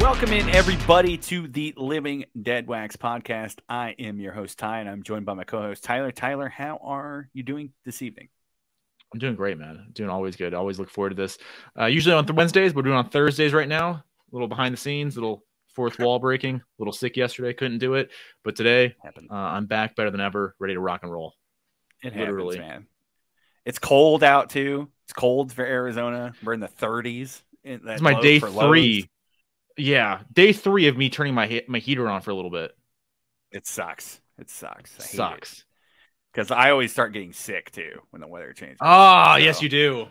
Welcome in, everybody, to the Living Deadwax podcast. I am your host, Ty, and I'm joined by my co-host, Tyler. Tyler, how are you doing this evening? I'm doing great, man. I'm doing always good. I always look forward to this. Usually on Wednesdays, we're doing on Thursdays right now. A little behind the scenes, a little fourth wall breaking. A little sick yesterday, couldn't do it. But today, I'm back better than ever, ready to rock and roll. It happens, man. It's cold out, too. It's cold for Arizona. We're in the 30s. It's my day 3. Yeah, day 3 of me turning my heater on for a little bit. It sucks. It sucks. It sucks. Because I always start getting sick, too, when the weather changes. Oh, yes, you do.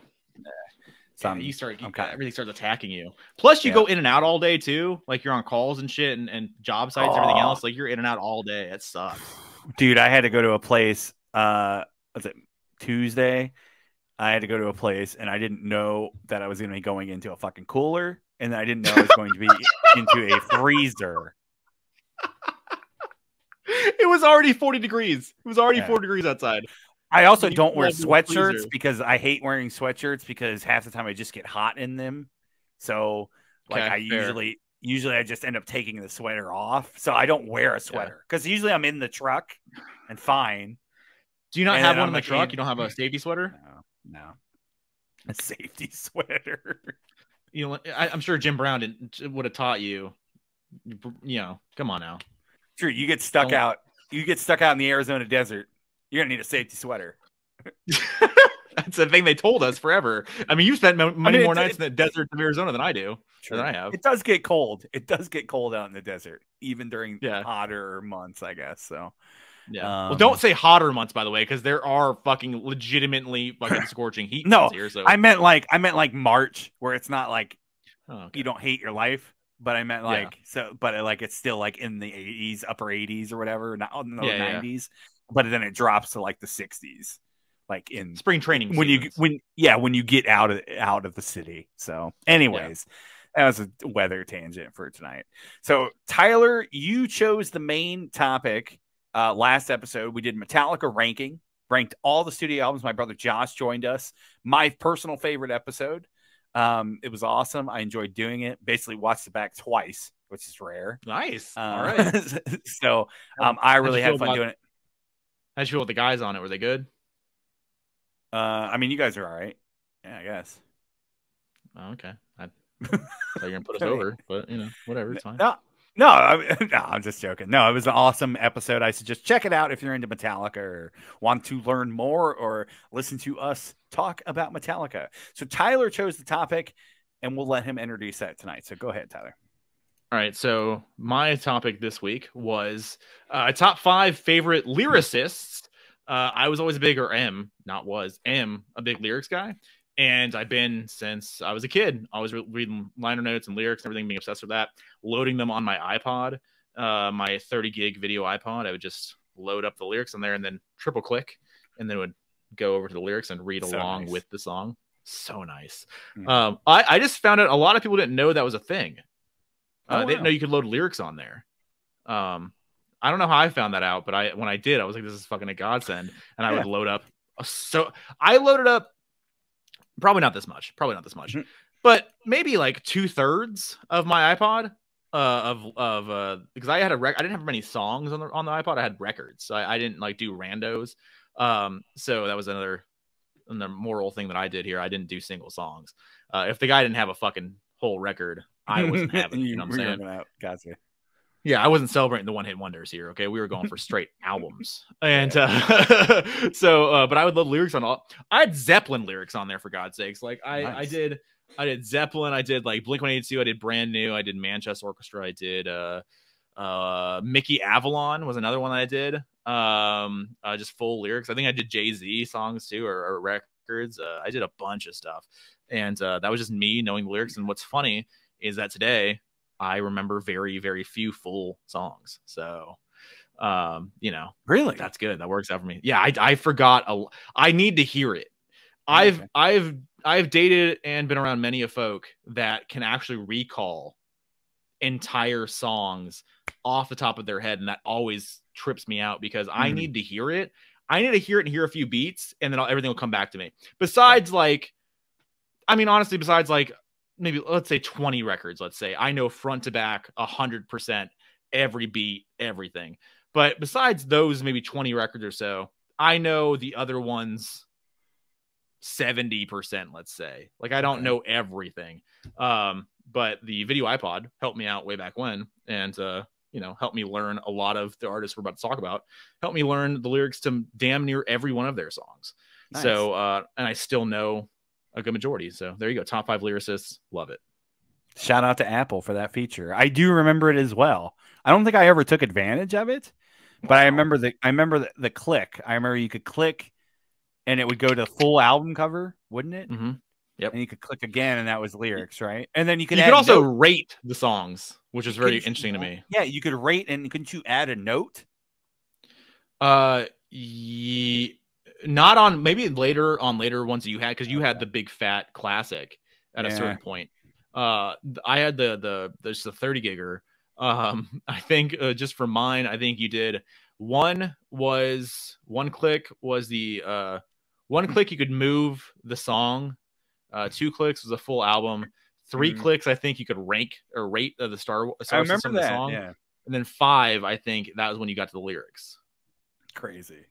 Yeah, you start, everything starts attacking you. Plus, you go in and out all day, too. Like, you're on calls and shit and job sites and everything else. Like, you're in and out all day. It sucks. Dude, I had to go to a place, was it Tuesday? I had to go to a place, and I didn't know that I was going to be going into a fucking cooler. And I didn't know I was going to be into a freezer. It was already 40 degrees. It was already 4 degrees outside. I also don't wear sweatshirts because I hate wearing sweatshirts because half the time I just get hot in them. So like usually I just end up taking the sweater off. So I don't wear a sweater because usually I'm in the truck and fine. Do you not have one in the truck? You don't have a safety sweater? No. A safety sweater. You know, I'm sure Jim Brown would have taught you. You know, come on now. Sure, you get stuck out. You get stuck out in the Arizona desert. You're gonna need a safety sweater. That's the thing they told us forever. I mean, you spent many more nights in the desert of Arizona than I do. Sure. Than I have. It does get cold. It does get cold out in the desert, even during hotter months, I guess. So. Yeah. Well, don't say hotter months, by the way, because there are fucking legitimately fucking scorching heat. Here, so. I meant like March, where it's not like you don't hate your life, but I meant like but like it's still like in the 80s, upper 80s or whatever, not in the 90s, but then it drops to like the 60s, like in spring training when you get out of the city. So, anyways. That was a weather tangent for tonight. So, Tyler, you chose the main topic. Last episode, we did Metallica ranked all the studio albums. My brother Josh joined us. My personal favorite episode. It was awesome. I enjoyed doing it. Basically, watched it back twice, which is rare. Nice. All right. So, I really had fun doing it. How'd you feel with the guys on it? Were they good? I mean, you guys are all right. Yeah, I guess. Oh, okay. I thought you were gonna put us over, but you know, whatever. It's fine. No, I'm just joking. No, it was an awesome episode. I suggest check it out if you're into Metallica or want to learn more or listen to us talk about Metallica. So Tyler chose the topic, and we'll let him introduce that tonight. So go ahead, Tyler. All right. So my topic this week was top 5 favorite lyricists. I was always a big am a big lyrics guy. And I've been since I was a kid. I was reading liner notes and lyrics and everything, being obsessed with that, loading them on my iPod, my 30 gig video iPod. I would just load up the lyrics on there and then triple click and then would go over to the lyrics and read along with the song. So nice. Mm-hmm. I just found out a lot of people didn't know that was a thing. They didn't know you could load lyrics on there. I don't know how I found that out, but when I did, I was like, this is fucking a godsend. And I would load up. So I loaded up. Probably not this much, but maybe like 2/3 of my iPod because I had I didn't have many songs on the iPod. I had records, so I didn't like do randos. So that was another moral thing that I did here. I didn't do single songs. If the guy didn't have a fucking whole record, I wasn't having it. You know what I'm saying? Gotcha. Yeah, I wasn't celebrating the one-hit wonders here, okay? We were going for straight albums. And but I would load lyrics on all. I had Zeppelin lyrics on there, for God's sakes. Like, I did Zeppelin, I did, like, Blink-182, I did Brand New, I did Manchester Orchestra, I did Mickey Avalon was another one that I did. Just full lyrics. I think I did Jay-Z songs, too, or records. I did a bunch of stuff. And that was just me knowing the lyrics. And what's funny is that today, I remember very, very few full songs. So, you know, really, that's good. That works out for me. Yeah, I forgot. I need to hear it. I've dated and been around many a folk that can actually recall entire songs off the top of their head, and that always trips me out because I need to hear it. I need to hear it and hear a few beats, and then everything will come back to me. Besides, like, I mean, honestly, besides like maybe let's say 20 records, let's say I know front to back 100%, every beat, everything. But besides those maybe 20 records or so, I know the other ones 70%, let's say. Like I don't know everything. But the video iPod helped me out way back when, and helped me learn a lot of the artists we're about to talk about, helped me learn the lyrics to damn near every one of their songs. Nice. So and I still know a good majority. So there you go. Top 5 lyricists. Love it. Shout out to Apple for that feature. I do remember it as well. I don't think I ever took advantage of it, but I remember the click. I remember you could click and it would go to full album cover, wouldn't it? Mm-hmm. Yep. And you could click again and that was lyrics, right? And then you could also rate the songs, which is very interesting to me. Yeah, you could rate, and couldn't you add a note? Not on, maybe later ones that you had, because you had the big fat classic at a certain point. I had the 30 gigger. I think just for mine, I think you did one click was the one click you could move the song. 2 clicks was a full album. 3 clicks, I think you could rank or rate the star system of the song. Yeah. And then 5, I think that was when you got to the lyrics. Crazy.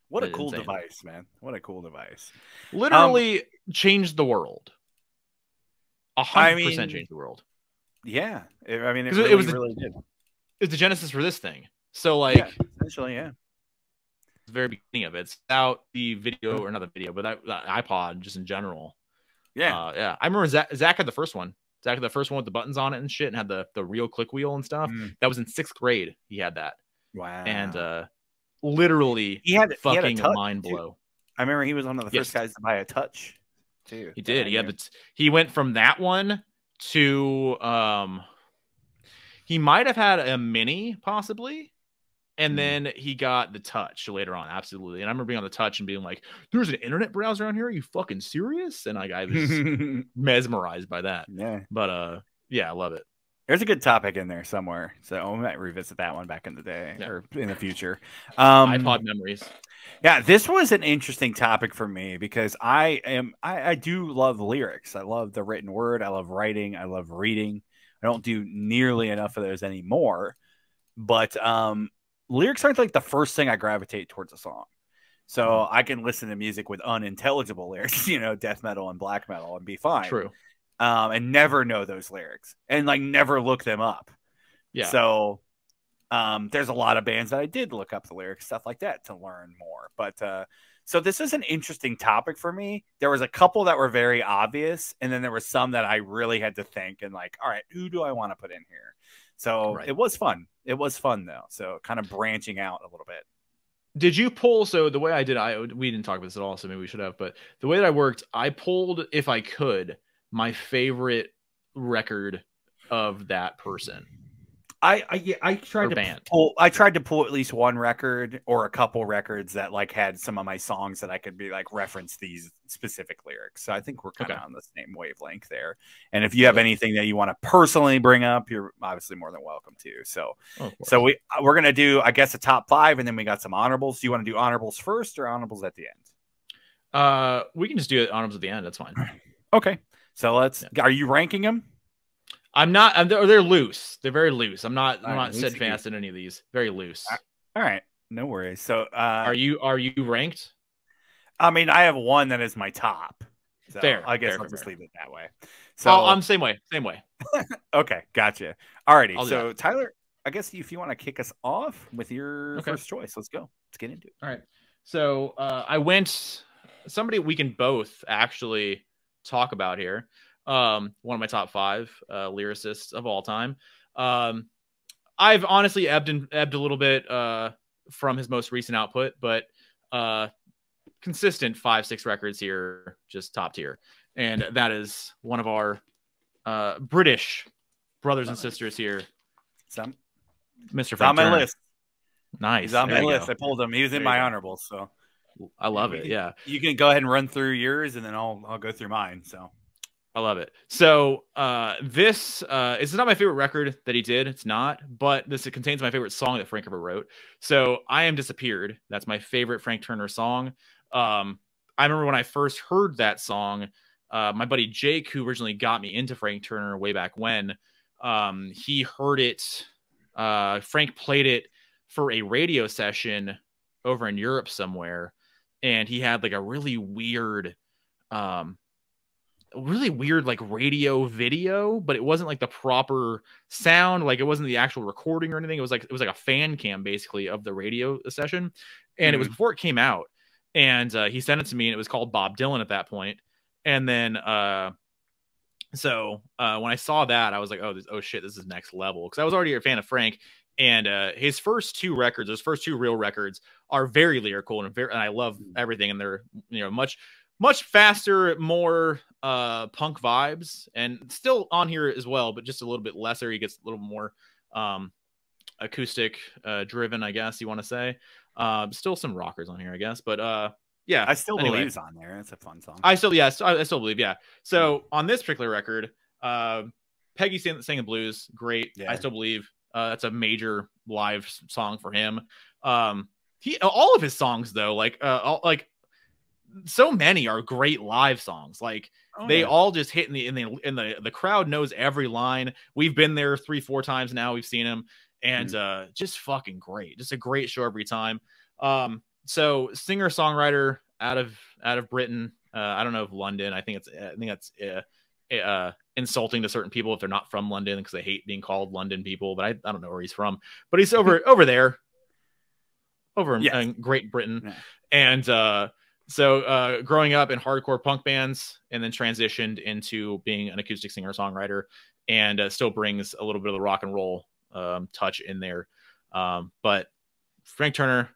What a cool device, man. What a cool device. Literally changed the world. 100% changed the world. Yeah. I mean, it really did. It was the genesis for this thing. So, like, essentially, yeah. The very beginning of it. It's out the video, or not the video, but that iPod just in general. Yeah. Yeah. I remember Zach had the first one. Zach had the first one with the buttons on it and shit, and had the real click wheel and stuff. That was in 6th grade. He had that. Wow. And literally he had a mind blow. Too. I remember he was one of the first guys to buy a touch too. He did. He went from that one to he might have had a mini possibly, and then he got the touch later on. Absolutely. And I remember being on the touch and being like, "There's an internet browser on here? Are you fucking serious?" And I was mesmerized by that. Yeah. But yeah, I love it. There's a good topic in there somewhere, so we might revisit that one back in the day or in the future. iPod memories. Yeah, this was an interesting topic for me because I do love lyrics. I love the written word. I love writing. I love reading. I don't do nearly enough of those anymore, but lyrics aren't like the first thing I gravitate towards a song. So I can listen to music with unintelligible lyrics, death metal and black metal, and be fine. True. And never know those lyrics and like never look them up. Yeah. So there's a lot of bands that I did look up the lyrics, stuff like that, to learn more. But so this is an interesting topic for me. There was a couple that were very obvious, and then there were some that I really had to think and like, all right, who do I want to put in here? So It was fun. It was fun though. So kind of branching out a little bit. Did you pull? So the way I did, we didn't talk about this at all, so maybe we should have. But the way that I worked, I pulled, if I could, my favorite record of that person. I tried to pull at least one record or a couple records that like had some of my songs that I could be like reference these specific lyrics. So I think we're kind of on the same wavelength there. And if you have anything that you want to personally bring up, you're obviously more than welcome to. So we're gonna do, I guess, a top 5, and then we got some honorables. Do you want to do honorables first or honorables at the end? We can just do it honorables at the end. That's fine. Okay. So are you ranking them? I'm not. They're loose. They're very loose. I'm not steadfast in any of these. Very loose. All right. No worries. So are you ranked? I mean, I have one that is my top. So fair. I guess I'll just leave it that way. So I'm same way. Okay. Gotcha. Alrighty. So Tyler, I guess if you want to kick us off with your first choice, let's go. Let's get into it. All right. So I went somebody we can both actually talk about here. One of my top 5 lyricists of all time. I've honestly ebbed a little bit from his most recent output, but consistent 5-6 records here, just top tier. And that is one of our British brothers and sisters here. Mr. Frank Turner. On my list. Nice. He's on my list. I pulled him. He was in my honorables, so I love it. Yeah. You can go ahead and run through yours, and then I'll go through mine. So I love it. So this is not my favorite record that he did. It's not, but it contains my favorite song that Frank ever wrote. So I Am Disappeared. That's my favorite Frank Turner song. I remember when I first heard that song, my buddy Jake, who originally got me into Frank Turner way back when, he heard it. Frank played it for a radio session over in Europe somewhere, and he had like a really weird like radio video, but it wasn't like the proper sound. Like it wasn't the actual recording or anything. It was like a fan cam basically of the radio session. And it was before it came out. And he sent it to me, and it was called Bob Dylan at that point. And then so when I saw that, I was like, oh shit, this is next level. Because I was already a fan of Frank. And his first two records, his first two real records, are very lyrical, and I love everything. And they're, you know, much faster, more punk vibes, and still on here as well, but just a little bit lesser. He gets a little more acoustic driven, I guess you want to say. Still some rockers on here, I guess, but yeah, I still believe it's on there. It's a fun song. I still believe, yeah. So on this particular record, Peggy singing blues, great. Yeah. I still believe that's a major live song for him. All of his songs though, like so many are great live songs. Like they all just hit in the crowd knows every line. We've been there 3-4 times now. We've seen him, and just fucking great. Just a great show every time. So singer songwriter out of Britain. I don't know if London. I think that's insulting to certain people if they're not from London, because they hate being called London people. But I don't know where he's from. But he's over there, over in Great Britain, and. So growing up in hardcore punk bands, and then transitioned into being an acoustic singer-songwriter, and still brings a little bit of the rock and roll touch in there. But Frank Turner,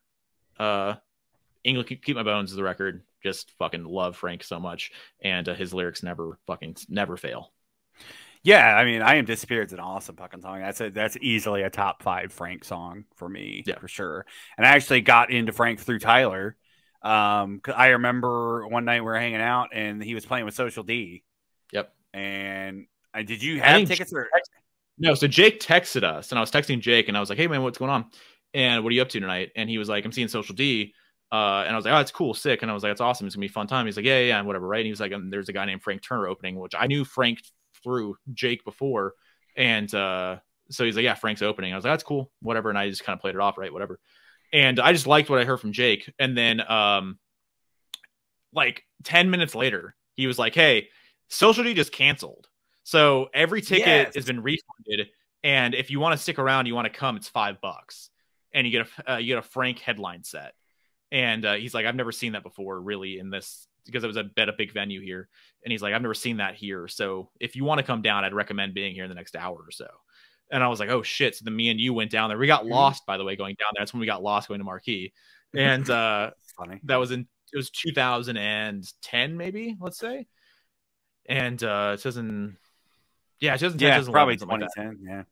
England Keep My Bones is the record. Just fucking love Frank so much, and his lyrics never fail. Yeah, I mean, I Am Disappeared is an awesome fucking song. That's easily a top 5 Frank song for me, for sure. And I actually got into Frank through Tyler. Cause I remember one night we were hanging out, and he was playing with Social D. Yep. And did you have tickets? No. So Jake texted us, and I was texting Jake, and I was like, "Hey man, what's going on? And what are you up to tonight?" And he was like, "I'm seeing Social D." And I was like, "Oh, it's cool, sick." And I was like, "It's awesome. It's gonna be a fun time." He's like, "Yeah, and whatever, right?" And he was like, "There's a guy named Frank Turner opening," which I knew Frank through Jake before, and so he's like, "Yeah, Frank's opening." I was like, "That's cool, whatever." And I just kind of played it off, right, whatever. And I just liked what I heard from Jake. And then like 10 minutes later, he was like, "Hey, Social D just canceled. So every ticket has been refunded. And if you want to stick around, you want to come, it's $5. And you get a Frank headline set." And he's like, "I've never seen that before, really, in this," because it was a big venue here. And he's like, "I've never seen that here. So if you want to come down, I'd recommend being here in the next hour or so." And I was like, "Oh shit!" So then me and you went down there. We got lost, by the way, going down there. That's when we got lost going to Marquee. And funny. It was 2010, maybe, let's say. And it says in 2010, probably 2010. Like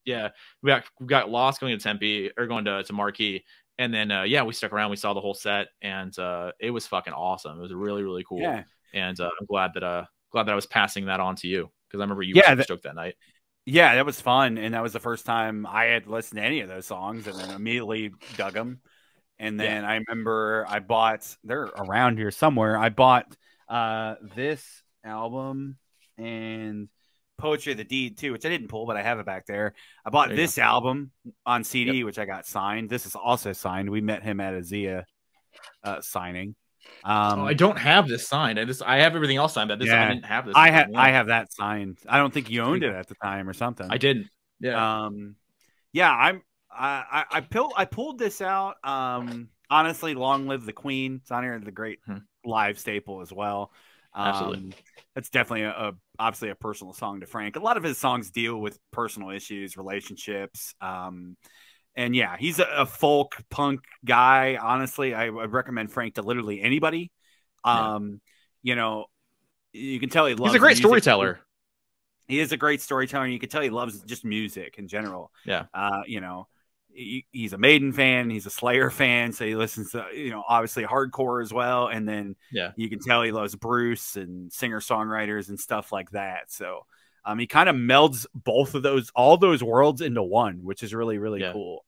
yeah. We got lost going to Tempe, or going to Marquee, and then we stuck around. We saw the whole set, and it was fucking awesome. It was really, really cool. Yeah. And I'm glad that I was passing that on to you, because I remember you were stoked that night. Yeah, that was fun, and that was the first time I had listened to any of those songs, and then immediately dug them. And then I remember they're around here somewhere. I bought this album and Poetry of the Deed too, which I didn't pull, but I have it back there. I bought this album on CD, which I got signed. This is also signed. We met him at a Zia signing. I don't have this signed. I have everything else signed, but I didn't have this. I have that signed. I don't think you owned it at the time or something. I didn't. Yeah. I pulled this out. Honestly, Long Live the Queen. It's on here. The great live staple as well. Absolutely. That's definitely obviously a personal song to Frank. A lot of his songs deal with personal issues, relationships. And yeah, he's a folk punk guy. Honestly, I would recommend Frank to literally anybody. You know, you can tell he loves. He's a great storyteller. He is a great storyteller. And you can tell he loves just music in general. Yeah. You know, he's a Maiden fan. He's a Slayer fan. So he listens to, obviously hardcore as well. And then you can tell he loves Bruce and singer-songwriters and stuff like that. So he kind of melds all those worlds into one, which is really, really cool.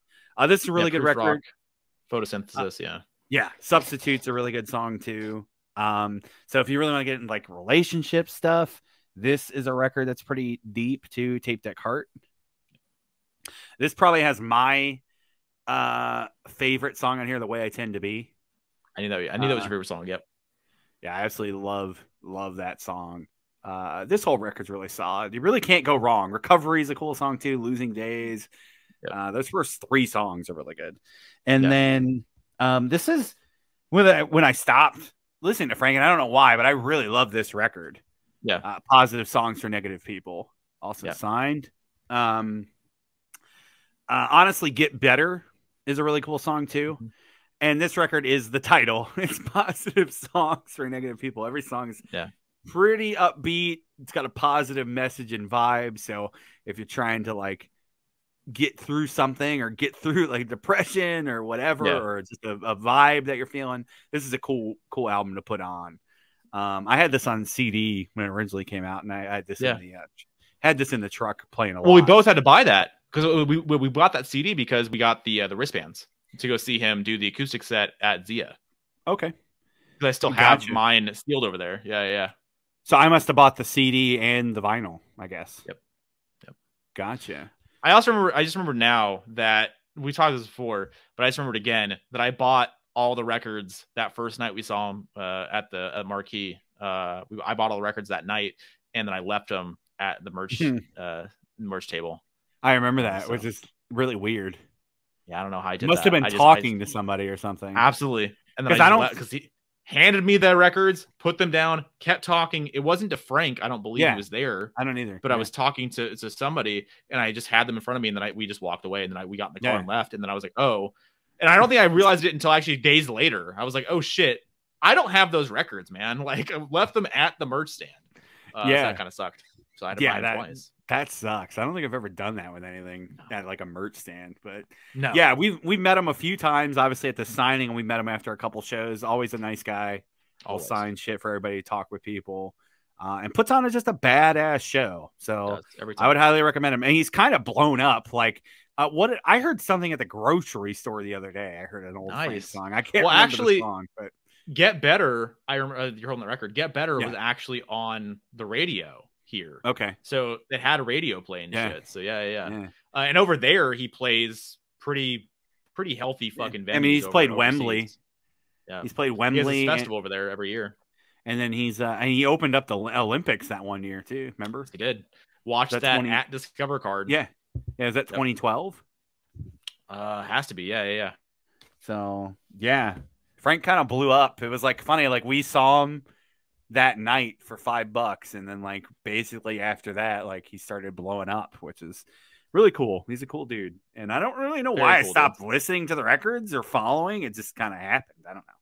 This is a really good record. Photosynthesis, Yeah. Substitute's a really good song too. So if you really want to get into like relationship stuff, this is a record that's pretty deep too. Tape Deck Heart. This probably has my favorite song on here, The Way I Tend to Be. I knew that was your favorite song. Yep. Yeah, I absolutely love that song. This whole record's really solid. You really can't go wrong. Recovery is a cool song too. Losing Days. Yep. Those first 3 songs are really good. And then this is when I stopped listening to Frank, and I don't know why, but I really love this record. Yeah. Positive Songs for Negative People. Also signed. Honestly, Get Better is a really cool song too. Mm-hmm. And this record is the title. It's Positive Songs for Negative People. Every song is pretty upbeat. It's got a positive message and vibe. So if you're trying to like get through something or get through like depression or whatever, or just a vibe that you're feeling, this is a cool album to put on. I had this on CD when it originally came out, and I had this in the truck playing a lot. Well, we both had to buy that because we bought that CD because we got the wristbands to go see him do the acoustic set at Zia. Okay. Because I still have mine sealed over there. Yeah. So I must have bought the CD and the vinyl, I guess. Yep. Gotcha. I just remember now that we talked this before, but I just remembered again that I bought all the records that first night we saw him at the Marquee. I bought all the records that night, and then I left them at the merch table. I remember that, which is really weird. Yeah, I don't know how I did. Must have been talking to somebody or something. Absolutely, and then because he handed me the records, put them down, kept talking. It wasn't to Frank. I don't believe he was there. I don't either. But I was talking to somebody, and I just had them in front of me, and then we just walked away, and then we got in the car and left, and then I was like, oh. And I don't think I realized it until actually days later. I was like, oh shit, I don't have those records, man. Like I left them at the merch stand. So that kind of sucked. So I had to buy them twice. That sucks. I don't think I've ever done that with anything at like a merch stand, but no. Yeah, we met him a few times, obviously at the signing, and we met him after a couple shows. Always a nice guy. I'll sign shit for everybody, talk with people, and puts on just a badass show. So I would highly recommend him. And he's kind of blown up. Like I heard something at the grocery store the other day. I heard an old Frank song. I can't remember the song, but Get Better. I remember you're holding the record. Get Better was actually on the radio here. Okay. So it had a radio playing shit. So yeah. And over there he plays pretty healthy fucking venues. I mean, he's played Wembley. Yeah. He's played Wembley. He has a festival over there every year. And then and he opened up the Olympics that one year too. Remember? He did. Watch that at Discover card. Yeah. Is that 2012? Has to be. Yeah. So yeah, Frank kind of blew up. It was like funny. Like we saw him that night for $5, and then like basically after that, like he started blowing up, which is really cool. He's a cool dude, and I don't really know why I stopped listening to the records or following. It just kind of happened. I don't know.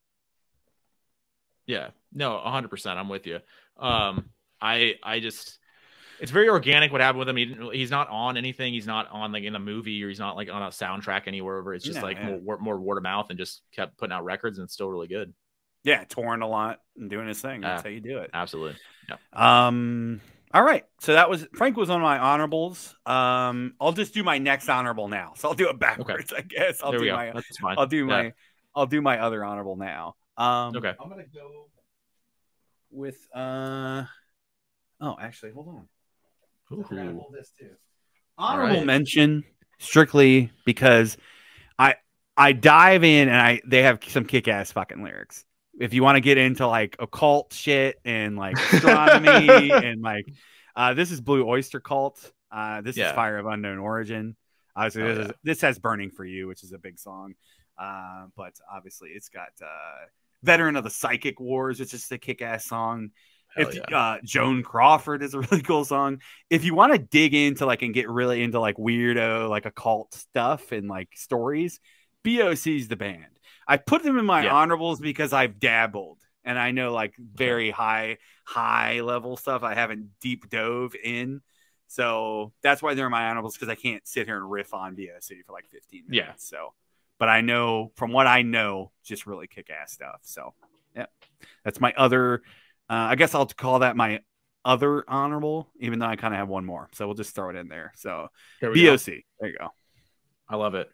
Yeah, no, 100%. I'm with you. I just, it's very organic what happened with him. He's not on anything. He's not on like in a movie, or he's not like on a soundtrack anywhere. Where it's just more word of mouth, and just kept putting out records, and it's still really good. Yeah, touring a lot and doing his thing. That's how you do it. Absolutely. Yeah. All right. So Frank was on my honorables. I'll just do my next honorable now. So I'll do it backwards, I guess. I'll do my other honorable now. Okay. I'm gonna go with actually, hold on. I forgot to hold this too. Honorable mention strictly because I dive in and they have some kick-ass fucking lyrics. If you want to get into like occult shit and like astronomy and like this is Blue Oyster Cult. This is Fire of Unknown Origin. Obviously, this has Burning for You, which is a big song. But obviously it's got Veteran of the Psychic Wars, which is a kick-ass song. Joan Crawford is a really cool song. If you want to dig into like and get really into like weirdo like occult stuff and like stories, BOC's the band. I put them in my honorables because I've dabbled and I know like very high level stuff I haven't deep dove in. So that's why they're in my honorables, because I can't sit here and riff on BOC for like 15 minutes. Yeah. So, but I know from what I know, just really kick ass stuff. So yeah, that's my other, I guess I'll call that my other honorable, even though I kind of have one more. So we'll just throw it in there. So BOC, there you go. I love it.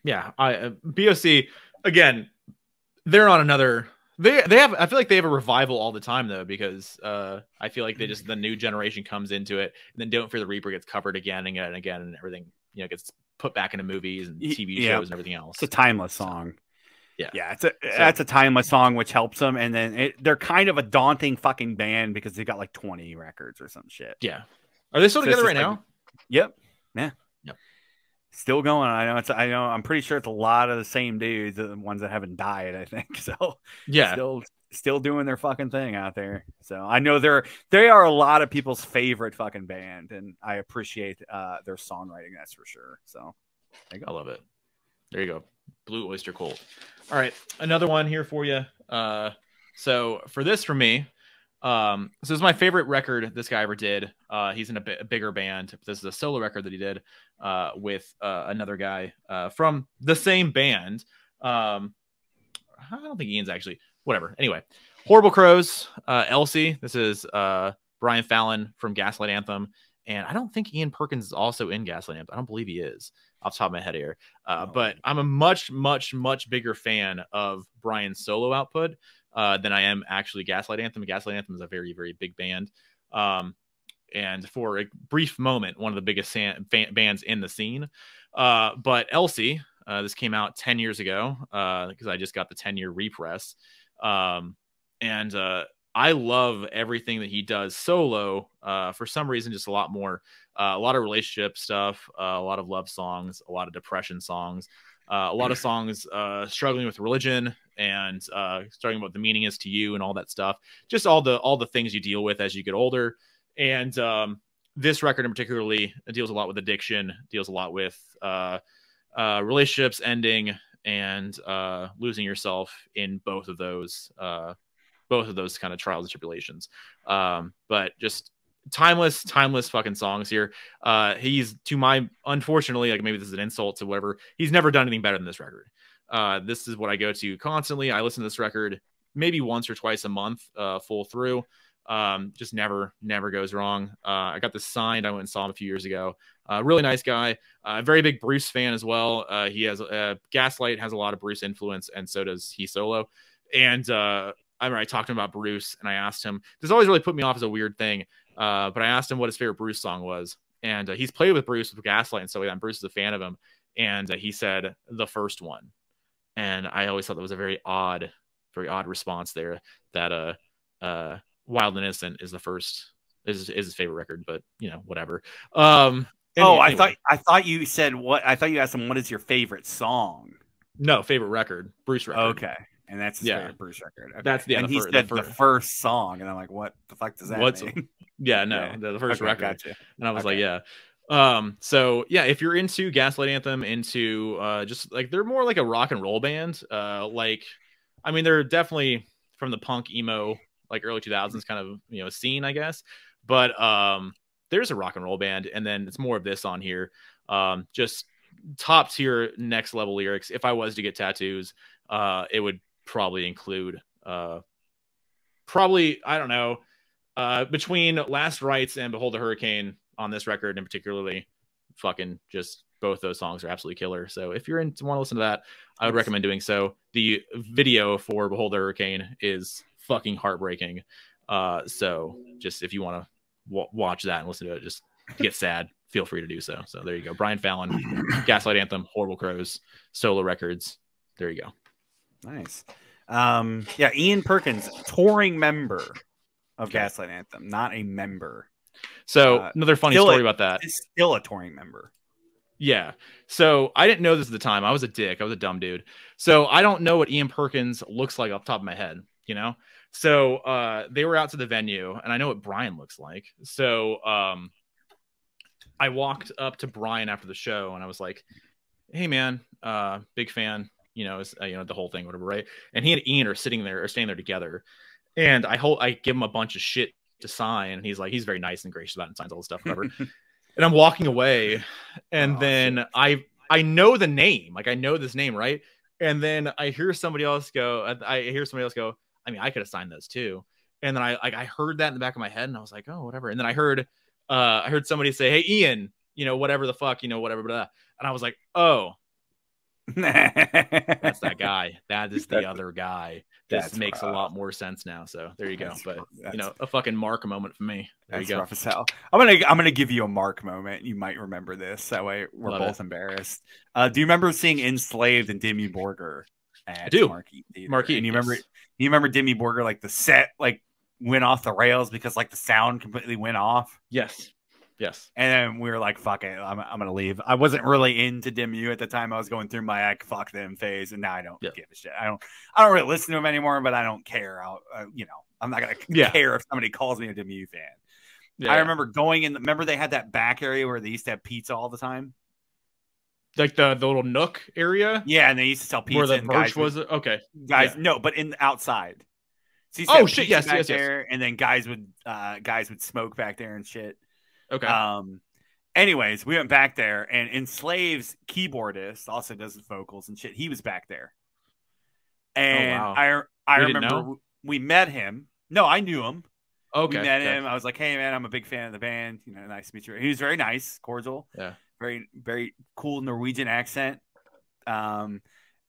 BOC again. they're on another. They have. I feel like they have a revival all the time though, because I feel like the new generation comes into it, and then Don't Fear the Reaper gets covered again and again and again, and everything gets put back into movies and TV shows and everything else. It's a timeless song. Yeah, that's a timeless song, which helps them. And then they're kind of a daunting fucking band because they got like 20 records or some shit. Yeah, are they still together right now? Yep. Yeah. Yep. Still going. I know. I'm pretty sure it's a lot of the same dudes, the ones that haven't died. I think so. Yeah. Still doing their fucking thing out there. So I know they are a lot of people's favorite fucking band, and I appreciate their songwriting. That's for sure. So I love it. There you go. Blue Oyster Cult. All right, another one here for you. So for this from me, so this is my favorite record this guy ever did. He's in a bigger band. This is a solo record that he did with another guy from the same band. I don't think Ian's actually. Whatever. Anyway, Horrible Crows, Elsie. This is Brian Fallon from Gaslight Anthem. And I don't think Ian Perkins is also in Gaslight Anthem. I don't believe he is off the top of my head here. But I'm a much, much, much bigger fan of Brian's solo output than I am actually Gaslight Anthem. Gaslight Anthem is a very, very big band. And for a brief moment, one of the biggest bands in the scene. But Elsie, this came out 10 years ago because I just got the 10-year repress. And I love everything that he does solo. For some reason, just a lot more, a lot of relationship stuff, a lot of love songs, a lot of depression songs, a lot of songs struggling with religion and starting what the meaning is to you and all that stuff. Just all the things you deal with as you get older. And this record in particularly deals a lot with addiction, deals a lot with relationships ending and losing yourself in both of those kind of trials and tribulations. But just timeless fucking songs here. He's, to my, unfortunately, like maybe this is an insult to whatever, he's never done anything better than this record. This is what I go to constantly. I listen to this record maybe once or twice a month, full through. Just never goes wrong. I got this signed. I went and saw him a few years ago. Really nice guy. Very big Bruce fan as well. He has Gaslight has a lot of Bruce influence, and so does he solo. And I remember I talked to him about Bruce, and I asked him. This always really put me off as a weird thing, but I asked him what his favorite Bruce song was, and he's played with Bruce with Gaslight and stuff like that. And Bruce is a fan of him, and he said the first one. And I always thought that was a very odd response there. That Wild and Innocent is the first is his favorite record, but whatever. Anyway. I thought you said what? I thought you asked him what is your favorite song? No, favorite record, Bruce record. Okay, and that's his favorite Bruce record. Okay. That's and he said the first song, and I'm like, what the fuck does that mean? Yeah, no, the first record. Gotcha. And I was like, yeah. So yeah, if you're into Gaslight Anthem, into just like they're more like a rock and roll band. Like, I mean, they're definitely from the punk emo, like early 2000s kind of scene, I guess. But there's a rock and roll band, and then it's more of this on here. Just top tier, next level lyrics. If I was to get tattoos, it would probably include I don't know, between Last Rites and Behold the Hurricane on this record, and particularly fucking just both those songs are absolutely killer. So if you're want to listen to that, I would recommend doing so. The video for Behold the Hurricane is fucking heartbreaking. So just if you want to watch that and listen to it, just get sad, feel free to do so. So there you go. Brian Fallon, Gaslight Anthem, Horrible Crows, solo records. There you go. Nice. Yeah, Ian Perkins, touring member of Gaslight Anthem, not a member. So another funny story about that. It's still a touring member. Yeah. So I didn't know this at the time. I was a dick. I was a dumb dude. So I don't know what Ian Perkins looks like off the top of my head, So they were out to the venue, and I know what Brian looks like. So I walked up to Brian after the show, and I was like, "Hey, man, big fan." The whole thing, whatever, right? And he and Ian are staying there together, and I give him a bunch of shit to sign, and he's very nice and gracious about it and signs all the stuff, whatever. And I'm walking away, and then I know the name, like I know this name, right? And then I hear somebody else go, I mean, I could have signed those too. And then I heard that in the back of my head, and I was like, oh, whatever. And then I heard somebody say, hey, Ian, whatever the fuck, whatever, blah. And I was like, oh, That's that guy. That is the other guy. This makes rough. a lot more sense now. So there you go. But that's, you know, a fucking Mark moment for me. There you go. Rough as hell. I'm gonna give you a Mark moment. You might remember this. That way we're both embarrassed. Do you remember seeing Enslaved and Dimmy Borgir at Marquee Theater? Marquee, and you remember Dimmy Borgir, like the set like went off the rails because like the sound completely went off. Yes. And then we were like, fuck it, I'm gonna leave. I wasn't really into Dimmu at the time. I was going through my fuck them phase, and now I don't give a shit. I don't really listen to him anymore, but I don't care. I'm not gonna care if somebody calls me a Dimmu fan. I remember going in. Remember they had that back area where they used to have pizza all the time, like the little nook area. Yeah, and they used to sell pizza. Where the merch was okay, guys. No, but in the outside. So oh shit! Yes. And then guys would smoke back there and shit. Okay. Anyways, we went back there, and Enslaved's keyboardist also does the vocals and shit. He was back there, and I remember we met him. No, I knew him. Okay. We met him. I was like, "Hey, man, I'm a big fan of the band. You know, nice to meet you." He was very nice, cordial. Yeah. Very, very cool Norwegian accent. And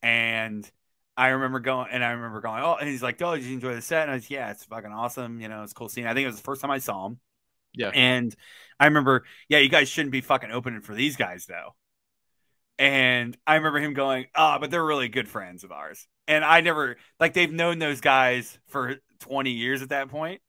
I remember going, oh, and he's like, "Oh, did you enjoy the set?" And I was, "Yeah, it's fucking awesome. You know, it's a cool scene." I think it was the first time I saw him. Yeah. And I remember, you guys shouldn't be fucking opening for these guys, though. And I remember him going, but they're really good friends of ours. And I never, like, they've known those guys for 20 years at that point.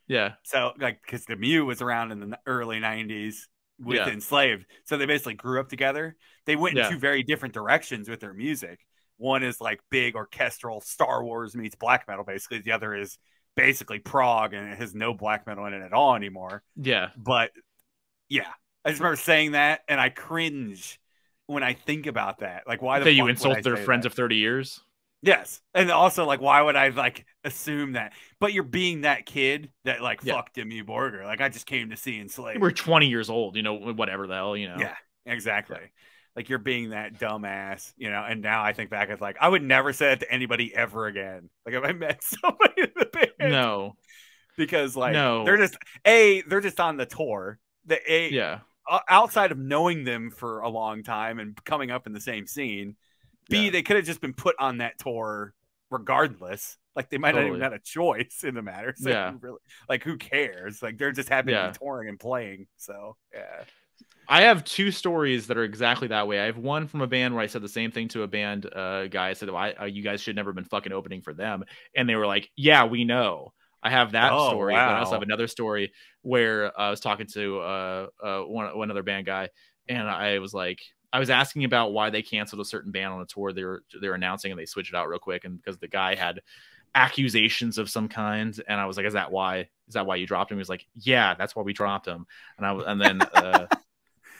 Yeah. So, like, because the Mew was around in the early 90s with Enslaved. So they basically grew up together. They went in two very different directions with their music. One is, like, big orchestral Star Wars meets black metal, basically. The other is basically prog, and it has no black metal in it at all anymore. Yeah. But I just remember saying that, and I cringe when I think about that. Like, why the fuck you insult their friends of 30 years? Yes. And also, like, why would I like assume that? But you're being that kid that like fuck Dimmu Borgir. Like, I just came to see Enslaved. We're 20 years old, you know, whatever the hell, you know. Yeah, exactly. Yeah. Like, you're being that dumbass, you know. And now I think back, it's like, I would never say that to anybody ever again. Like, if I met somebody in the band, no, because like they're just on the tour. Outside of knowing them for a long time and coming up in the same scene, they could have just been put on that tour regardless. Like, they might not even have a choice in the matter. So really, like, who cares? Like, they're just happy to be touring and playing. So I have two stories that are exactly that way. I have one from a band where I said the same thing to a band guy. I said, you guys should never been fucking opening for them. And they were like, yeah, we know. I have that story. Wow. But I also have another story where I was talking to one other band guy, and I was like, I was asking about why they canceled a certain band on a tour they were announcing, and they switched it out real quick, and because the guy had accusations of some kind, and I was like, is that why you dropped him? He was like, yeah, that's why we dropped him.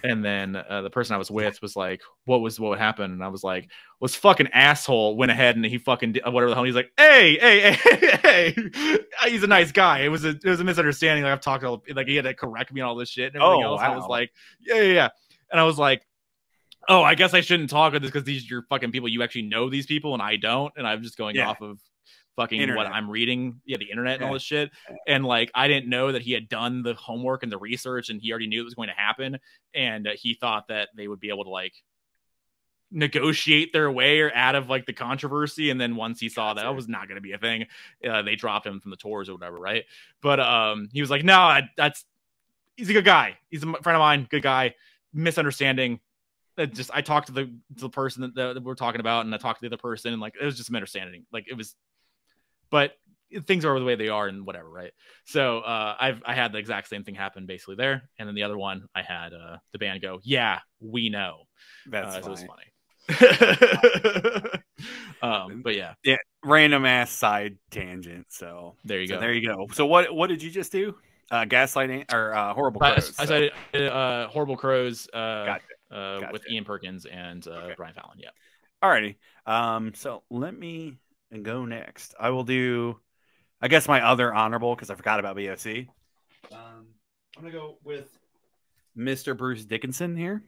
And then the person I was with was like, what happened? And I was like, well, this fucking asshole went ahead and he fucking did whatever the hell. He's like, hey, he's a nice guy. It was a misunderstanding. Like, I've talked to, like, he had to correct me on all this shit and everything else. Wow. I was like, yeah. And I was like, oh, I guess I shouldn't talk with this because these are your fucking people. You actually know these people and I don't. And I'm just going off of fucking internet. What I'm reading, the internet and all this shit. And like, I didn't know that he had done the homework and the research, and he already knew it was going to happen. And he thought that they would be able to like negotiate their way or out of like the controversy. And then once he saw that was not going to be a thing, they dropped him from the tours or whatever, right? But he was like, no, he's a good guy. He's a friend of mine, good guy. Misunderstanding. I talked to the person that we're talking about, and I talked to the other person, and like, it was just a misunderstanding. Like, it was. But things are the way they are and whatever, right? So I had the exact same thing happen basically there. And then the other one, I had the band go, yeah, we know. That's so it was funny. But yeah, random ass side tangent. So there you go. So what did you just do? Gaslighting or Horrible Crows? I said Horrible Crows gotcha. With Ian Perkins and Brian Fallon. Yeah. Alrighty. So let me go next. I will do, I guess, my other honorable, because I forgot about BOC. I'm gonna go with Mr. Bruce Dickinson here,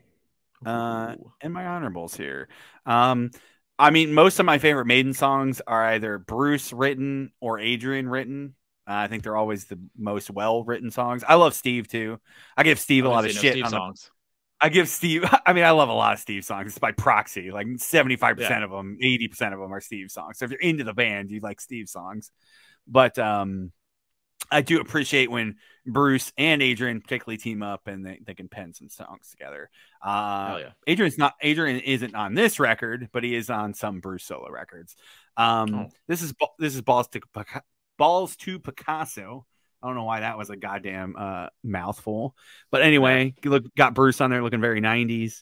and my honorables here. I mean, most of my favorite Maiden songs are either Bruce written or Adrian written. I think they're always the most well written songs. I love Steve too. I give Steve a lot of shit Steve on songs. I give Steve. I mean, I love a lot of Steve songs. It's by proxy. Like 75% of them, 80% of them are Steve songs. So if you're into the band, you like Steve songs. But I do appreciate when Bruce and Adrian particularly team up and they can pen some songs together. Hell yeah. Adrian isn't on this record, but he is on some Bruce solo records. This is Balls to Picasso. I don't know why that was a goddamn mouthful. But anyway, got Bruce on there looking very 90s.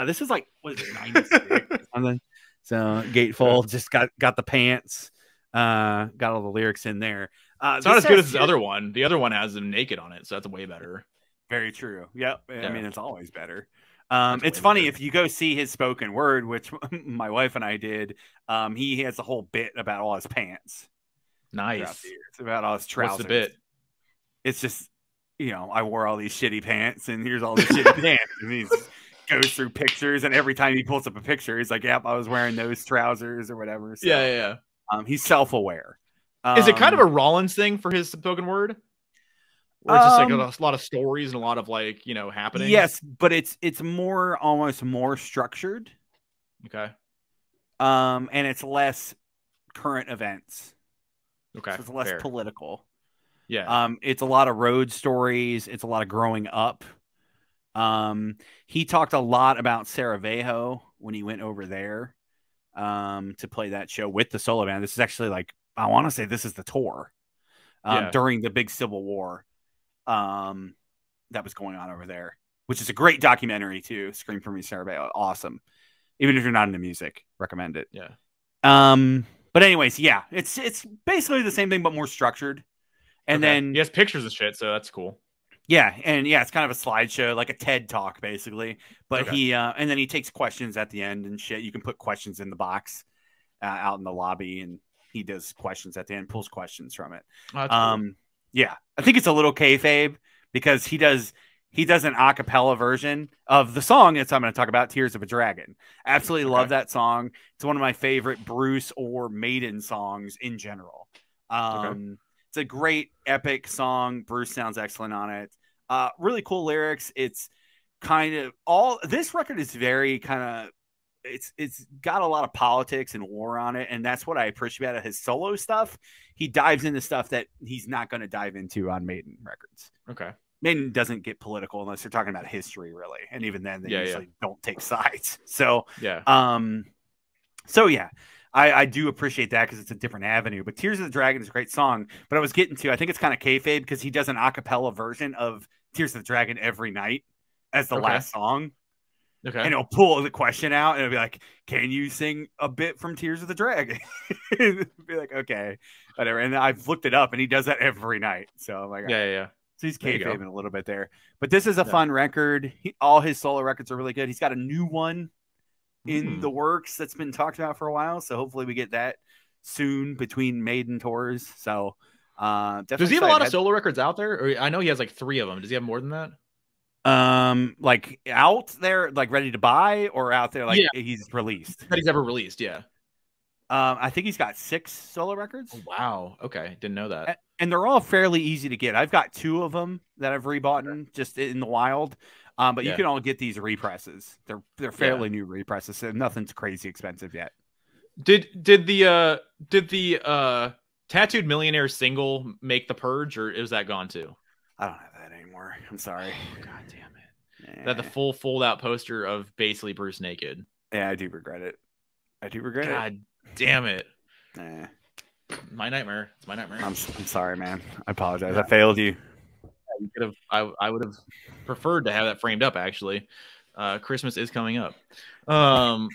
This is like, what is it, 96 or something? So Gatefold just got the pants, got all the lyrics in there. It's not as good as the other one. The other one has them naked on it, so that's way better. Very true. Yep. I mean, it's always better. It's funny if you go see his spoken word, which my wife and I did. He has a whole bit about all his pants. Nice. It's about all his trousers. What's the bit? It's just, I wore all these shitty pants, and here's all the shitty pants. And he goes through pictures, and every time he pulls up a picture, he's like, "Yep, I was wearing those trousers or whatever." So, yeah. He's self-aware. Is it kind of a Rollins thing for his spoken word? Where it's just like a lot of stories and a lot of happening? Yes, but it's almost more structured. Okay. And it's less current events. Okay. So it's less political. Yeah. It's a lot of road stories. It's a lot of growing up. He talked a lot about Sarajevo when he went over there to play that show with the solo band. This is actually I want to say this is the tour during the big civil war that was going on over there, which is a great documentary too. Scream for Me, Sarajevo. Awesome. Even if you're not into music, recommend it. Yeah. But anyways, yeah, it's basically the same thing, but more structured. And then he has pictures and shit, so that's cool. Yeah, and it's kind of a slideshow, like a TED talk, basically. But he and then he takes questions at the end and shit. You can put questions in the box out in the lobby, and he does questions at the end, pulls questions from it. Oh, cool. Yeah, I think it's a little kayfabe because he does an a cappella version of the song that I'm going to talk about, "Tears of a Dragon." Absolutely love that song. It's one of my favorite Bruce or Maiden songs in general. It's a great epic song. Bruce sounds excellent on it. Really cool lyrics. It's kind of this record is very kind of, it's got a lot of politics and war on it. And that's what I appreciate about his solo stuff. He dives into stuff that he's not going to dive into on Maiden records. Okay. Maiden doesn't get political unless they're talking about history, really. And even then they usually don't take sides. So, I do appreciate that because it's a different avenue. But Tears of the Dragon is a great song. But I was getting to, I think it's kind of kayfabe because he does an a cappella version of Tears of the Dragon every night as the last song. Okay. And he'll pull the question out and it'll be like, "Can you sing a bit from Tears of the Dragon?" Be like, "Okay, whatever." And I've looked it up and he does that every night. So I'm like, yeah. So he's kayfabing a little bit there. But this is a fun record. All his solo records are really good. He's got a new one in the works that's been talked about for a while, so hopefully we get that soon between Maiden tours. So definitely. Does he have a lot of solo records out there? Or I know he has 3 of them. Does he have more than that? Like out there, like ready to buy, or out there he's released? That he's ever released, yeah. I think he's got 6 solo records. Oh, wow. Okay, didn't know that. And they're all fairly easy to get. I've got 2 of them that I've rebought just in the wild. But you can all get these represses. They're fairly new represses, so nothing's crazy expensive yet. Did the Tattooed Millionaire single make the purge, or is that gone too? I don't have that anymore. I'm sorry. Oh, God damn it. That the full fold out poster of basically Bruce naked. Yeah, I do regret it. God damn it. Nah. My nightmare. It's my nightmare. I'm sorry, man. I apologize. I failed you. You could have. I would have preferred to have that framed up. Actually, Christmas is coming up. I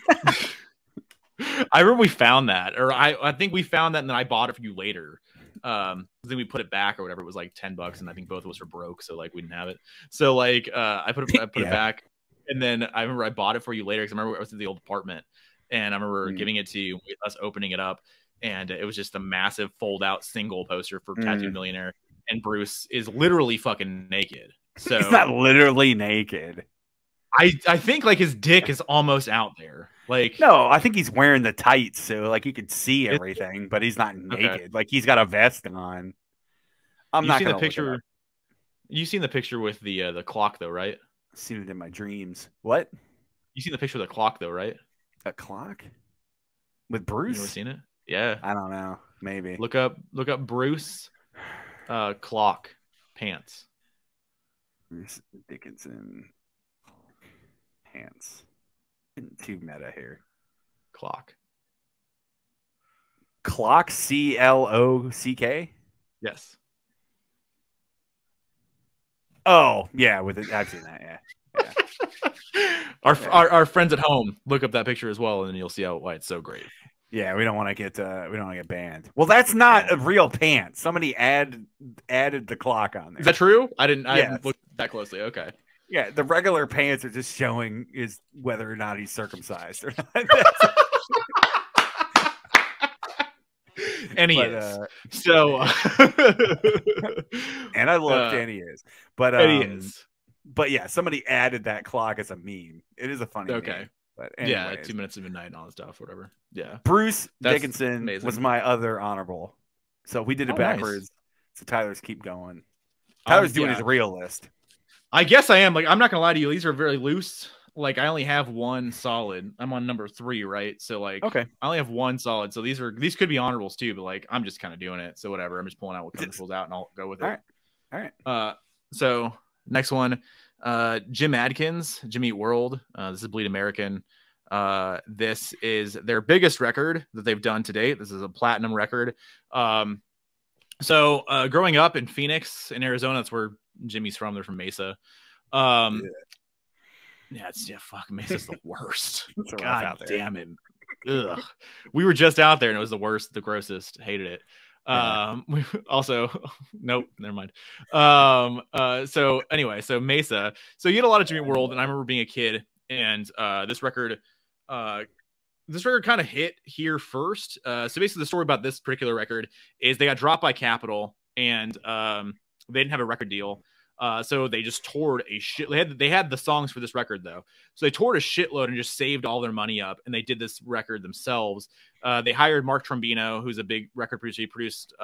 remember we found that, or I think we found that, and then I bought it for you later. Then we put it back or whatever. It was like $10, and I think both of us were broke, so we didn't have it. So I put it back, and then I remember I bought it for you later because I remember I was in the old apartment, and I remember giving it to you, us opening it up, and it was just a massive fold out single poster for Tattooed Millionaire. And Bruce is literally fucking naked. So he's not literally naked. I think his dick is almost out there. No, I think he's wearing the tights, so you could see everything, but he's not naked. He's got a vest on. I'm not gonna picture. You've seen the picture with the clock though, right? Seen it in my dreams. What? You seen the picture of the clock though, right? A clock? With You Bruce? ever seen it? Yeah. I don't know. Maybe. Look up Bruce clock pants. Bruce Dickinson pants. Too meta here. Clock. Clock, CLOCK? Yes. Oh, yeah, with it. I've seen that, yeah. Our friends at home, look up that picture as well, and then you'll see why it's so great. Yeah, we don't want to get banned. Well, that's not a real pant. Somebody added the clock on there. Is that true? I haven't looked that closely. Okay. Yeah, the regular pants are just showing is whether or not he's circumcised or not. And he is. So and I looked and he is. But and he is. But yeah, somebody added that clock as a meme. It is a funny meme. But anyways. Yeah, 2 minutes of midnight and all that stuff, whatever. Yeah. Bruce Dickinson was my other honorable. So we did it backwards. Nice. So Tyler's keep going. Tyler's doing his real list. I guess I am. Like, I'm not gonna lie to you, these are very loose. Like, I only have one solid. I'm on number 3, right? So like, okay, I only have one solid. So these could be honorables too, but like, I'm just kind of doing it. So whatever. I'm just pulling out what comes out, and I'll go with it. All right. So next one, Jim Adkins, Jimmy Eat World. This is Bleed American. This is their biggest record that they've done to date. This is a platinum record. So growing up in Phoenix, in Arizona, that's where Jimmy's from. They're from Mesa. Fuck, Mesa's the worst. God damn it. Ugh. We were just out there and it was the worst, the grossest. Hated it. We also nope, never mind. So anyway, so Mesa. So you get a lot of Jimmy World, and I remember being a kid, and this record kind of hit here first. So basically the story about this particular record is they got dropped by Capitol, and they didn't have a record deal. So they just toured a shit. They had the songs for this record though. So they toured a shitload and just saved all their money up, and they did this record themselves. They hired Mark Trombino, who's a big record producer. He produced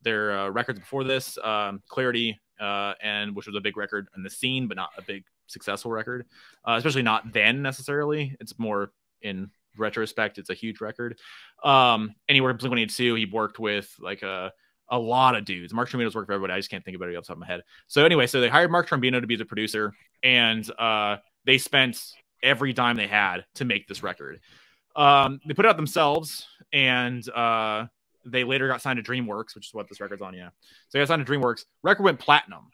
their records before this, Clarity, and which was a big record in the scene, but not a big successful record, especially not then necessarily. It's more in retrospect, it's a huge record. And he worked with Blink-182. He worked with like a lot of dudes. Mark Trombino's worked for everybody. I just can't think about it off the top of my head. So anyway, so they hired Mark Trombino to be the producer, and they spent every dime they had to make this record. They put it out themselves, and they later got signed to DreamWorks, which is what this record's on. Yeah, so they got signed to DreamWorks. Record went platinum.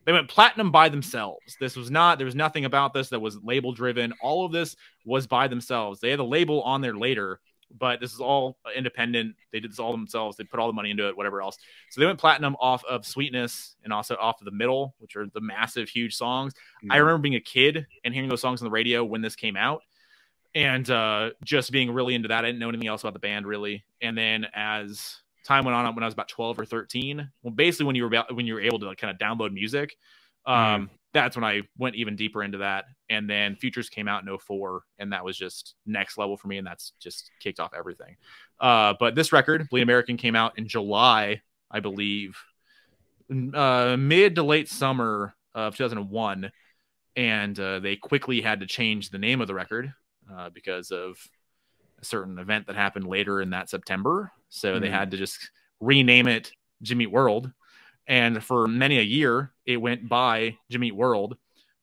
They went platinum by themselves. There was nothing about this that was label driven. All of this was by themselves. They had a label on there later, but this is all independent. They did this all themselves. They put all the money into it, whatever else. So they went platinum off of Sweetness and also off of The Middle, which are the massive, huge songs. Mm-hmm. I remember being a kid and hearing those songs on the radio when this came out, and just being really into that. I didn't know anything else about the band really. And then as time went on, when I was about 12 or 13, well, basically when you were able to like kind of download music, that's when I went even deeper into that. And then Futures came out in 2004, and that was just next level for me, and that's just kicked off everything. But this record, Bleed American, came out in July, I believe, mid to late summer of 2001, and they quickly had to change the name of the record because of a certain event that happened later in that September. So they had to just rename it Jimmy Eat World. And for many a year, it went by Jimmy Eat World.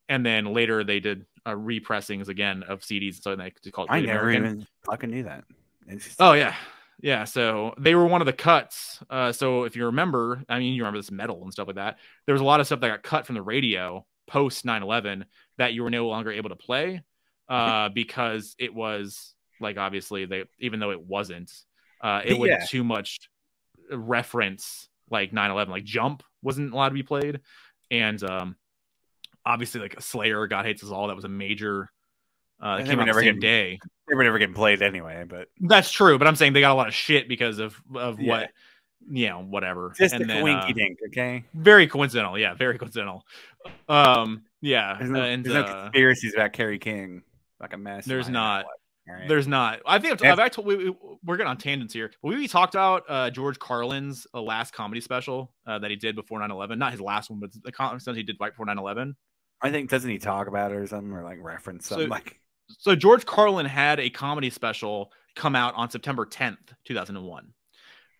And then later they did repressings again of CDs. So they called it I never even fucking knew that. Oh, yeah. Yeah. So they were one of the cuts. So if you remember, I mean, you remember this metal and stuff like that. There was a lot of stuff that got cut from the radio post 9/11 that you were no longer able to play because it was like, obviously, even though it wasn't, it was too much reference. Like 9/11, like Jump wasn't allowed to be played, and obviously like Slayer, God Hates Us All, that was a major. That came out the same day. They were never getting played anyway, but that's true. But I'm saying they got a lot of shit because of what, whatever. Just a winky dink, okay? Very coincidental, yeah, very coincidental. Yeah, there's no conspiracies about Kerry King, like a mess. There's not. Right. There's not. I think we're getting on tangents here. But we talked about George Carlin's last comedy special that he did before 9/11. Not his last one, but the comedy he did right before 9/11. I think, doesn't he talk about it or something, or like reference something like? So George Carlin had a comedy special come out on September 10th, 2001.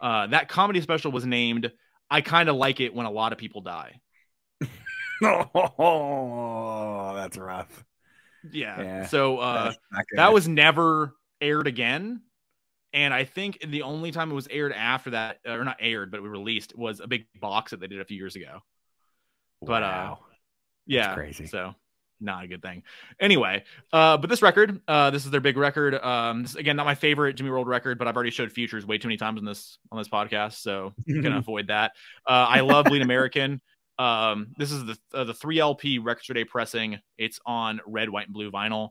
That comedy special was named "I Kind of Like It When a Lot of People Die." Oh, that's rough. Yeah. So that was never aired again. And I think the only time it was aired after that, or not aired, but we released, was a big box that they did a few years ago. But wow. yeah, that's crazy. So not a good thing. Anyway, but this record, this is their big record. This, again, not my favorite Jimmy World record, but I've already showed Futures way too many times on this podcast, so I'm gonna avoid that. I love Bleed American. This is the 3 LP Record Store Day pressing. It's on red, white, and blue vinyl.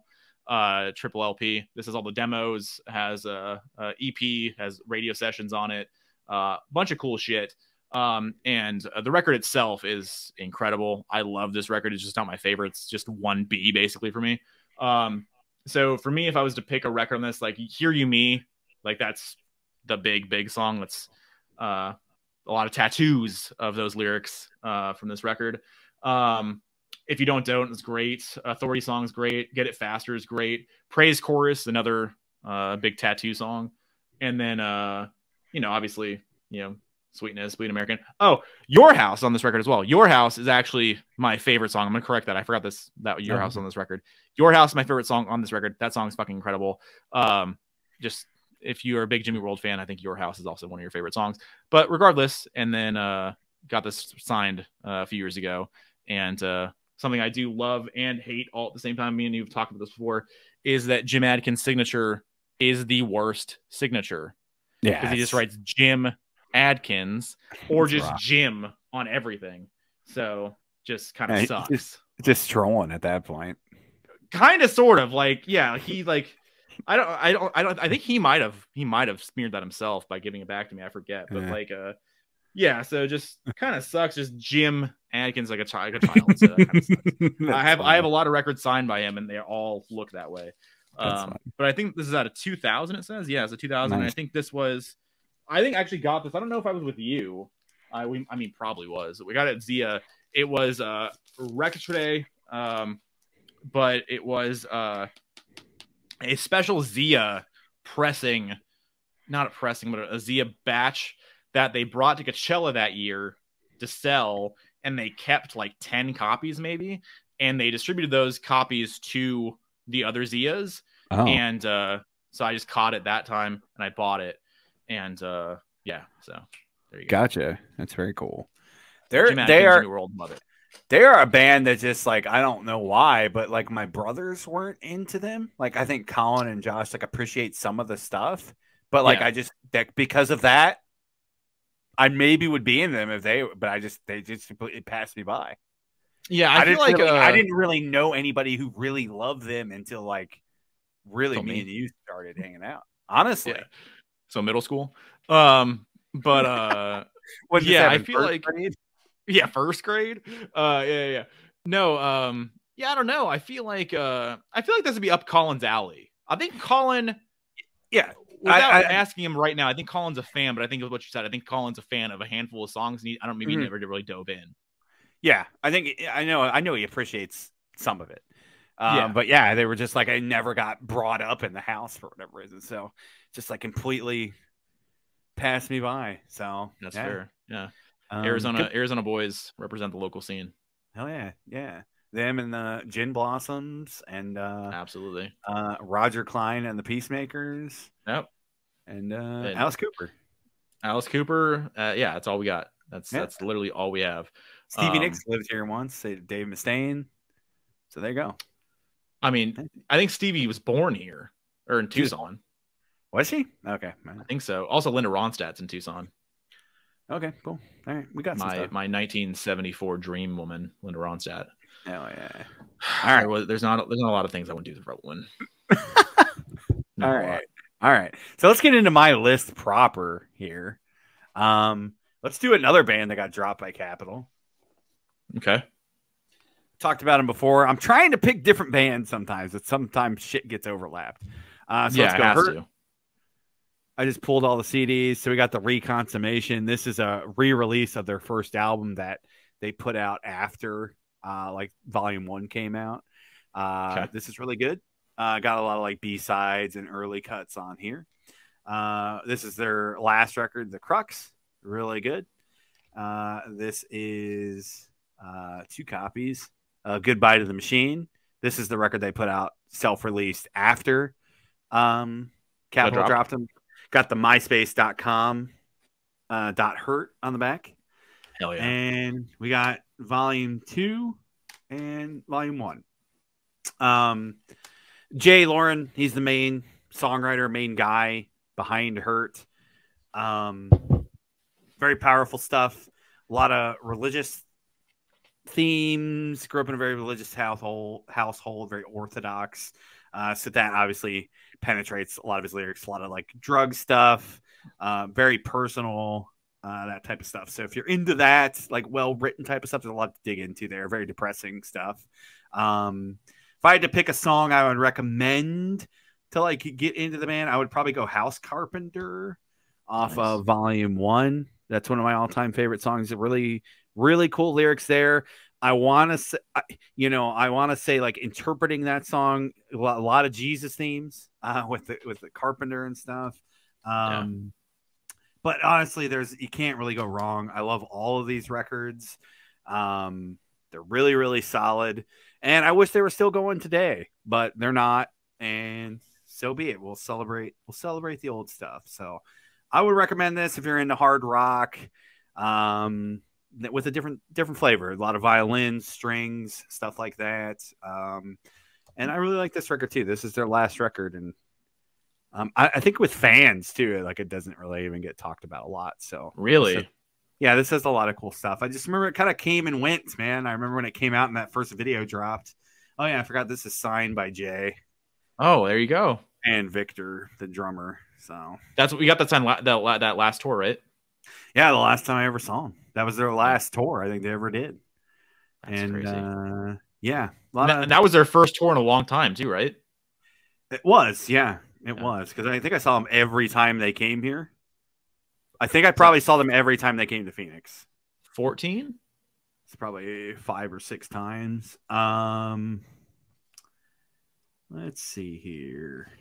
Triple LP. This is all the demos. Has a EP, has radio sessions on it. Bunch of cool shit. And the record itself is incredible. I love this record. It's just not my favorite. It's just 1B basically for me. So for me, if I was to pick a record on this, like Hear You Me, like that's the big song. That's a lot of tattoos of those lyrics from this record. If You Don't It's great. Authority song is great. Get It Faster is great. Praise Chorus, another big tattoo song. And then obviously, Sweetness, Bleed American. Oh, Your House on this record as well. Your House is actually my favorite song. I'm gonna correct that. I forgot that Your House on this record. Your House is my favorite song on this record. That song is fucking incredible. Just if you're a big Jimmy World fan, I think Your House is also one of your favorite songs. But regardless, and then got this signed a few years ago, and something I do love and hate all at the same time. Me and you've talked about this before. Is that Jim Adkins' signature is the worst signature? Yeah, because he just writes Jim Adkins or just rough. Jim on everything. So just kind of sucks. Just trolling at that point. Kind of, sort of, like, yeah, he like, I think he might have smeared that himself by giving it back to me. I forget, but yeah, so just kind of sucks. Just Jim Adkins like a child. So that kind of sucks. I have a lot of records signed by him, and they all look that way. But I think this is out of 2000. It says, yeah, it's a 2000. Nice. And I think this was. I think I actually got this. I don't know if I was with you. I mean, probably was. We got it at Zia. It was Record Day, but it was a special Zia pressing, not a pressing, but a Zia batch that they brought to Coachella that year to sell, and they kept like 10 copies maybe, and they distributed those copies to the other Zias. Oh. And so I just caught it that time, and I bought it. And yeah, so there you go. Gotcha. That's very cool. They are a band that just like, I don't know why, but like my brothers weren't into them. Like I think Colin and Josh like appreciate some of the stuff, but like because of that, I maybe would be in them if they just completely passed me by. Yeah, I feel like I didn't really know anybody who really loved them until like really me and you started hanging out. Honestly. Yeah. So middle school. But yeah, I feel like grade? Yeah, first grade. Yeah. No, yeah, I don't know. I feel like this would be up Colin's alley. I think Colin, yeah, without asking him right now, I think Colin's a fan, but I think it was what you said. I think Colin's a fan of a handful of songs, and he never really dove in. Yeah, I know he appreciates some of it. But yeah, they were just like, I never got brought up in the house for whatever reason. So just like completely passed me by. So that's fair. Yeah. Arizona boys represent the local scene. Hell yeah. Yeah. Them and the Gin Blossoms and absolutely Roger Klein and the Peacemakers. Yep. And Alice Cooper. Yeah, that's all we got. That's literally all we have. Stevie Nicks lived here once. Dave Mustaine. So there you go. I mean, I think Stevie was born here or in Tucson. Was he? Okay. I think so. Also, Linda Ronstadt's in Tucson. Okay, cool. All right. We got my 1974 dream woman, Linda Ronstadt. Hell yeah. All right. There's not a lot of things I wouldn't do for a woman. All right. So let's get into my list proper here. Let's do another band that got dropped by Capitol. Okay. Talked about them before. I'm trying to pick different bands sometimes, but sometimes shit gets overlapped. Let's go. I just pulled all the CDs. So we got the Reconsummation. This is a re-release of their first album that they put out after like Volume 1 came out. Okay. This is really good. Got a lot of like B-sides and early cuts on here. This is their last record, The Crux. Really good. This is 2 copies. Goodbye to the Machine. This is the record they put out self-released after Capitol dropped them. Got the myspace.com .hurt on the back. Hell yeah. And we got Volume 2 and Volume 1. Jay Lauren, he's the main songwriter, main guy behind Hurt. Very powerful stuff. A lot of religious themes. Grew up in a very religious household, very orthodox. So that obviously penetrates a lot of his lyrics. A lot of like drug stuff, very personal, that type of stuff. So if you're into that, like well-written type of stuff, there's a lot to dig into there. Very depressing stuff. If I had to pick a song I would recommend to like get into the band, I would probably go House Carpenter off of Volume 1. That's one of my all-time favorite songs. Really, really cool lyrics there. I want to say, like interpreting that song, a lot of Jesus themes with the Carpenter and stuff. But honestly, you can't really go wrong. I love all of these records. They're really, really solid. And I wish they were still going today, but they're not. And so be it. We'll celebrate the old stuff. So I would recommend this if you're into hard rock, with a different flavor. A lot of violins, strings, stuff like that. And I really like this record too. This is their last record, and I think with fans too, like it doesn't really even get talked about a lot. So really. Yeah, this has a lot of cool stuff. I just remember it kind of came and went, man. I remember when it came out and that first video dropped. Oh, yeah, I forgot this is signed by Jay. Oh, there you go. And Victor, the drummer. So that's what we got. That's on that last tour, right? Yeah, the last time I ever saw them. That was their last tour I think they ever did. That's crazy. Yeah. That was their first tour in a long time, too, right? It was, yeah. It was. Because I think I saw them every time they came here. I think I probably saw them every time they came to Phoenix. 14? It's probably 5 or 6 times. Let's see here.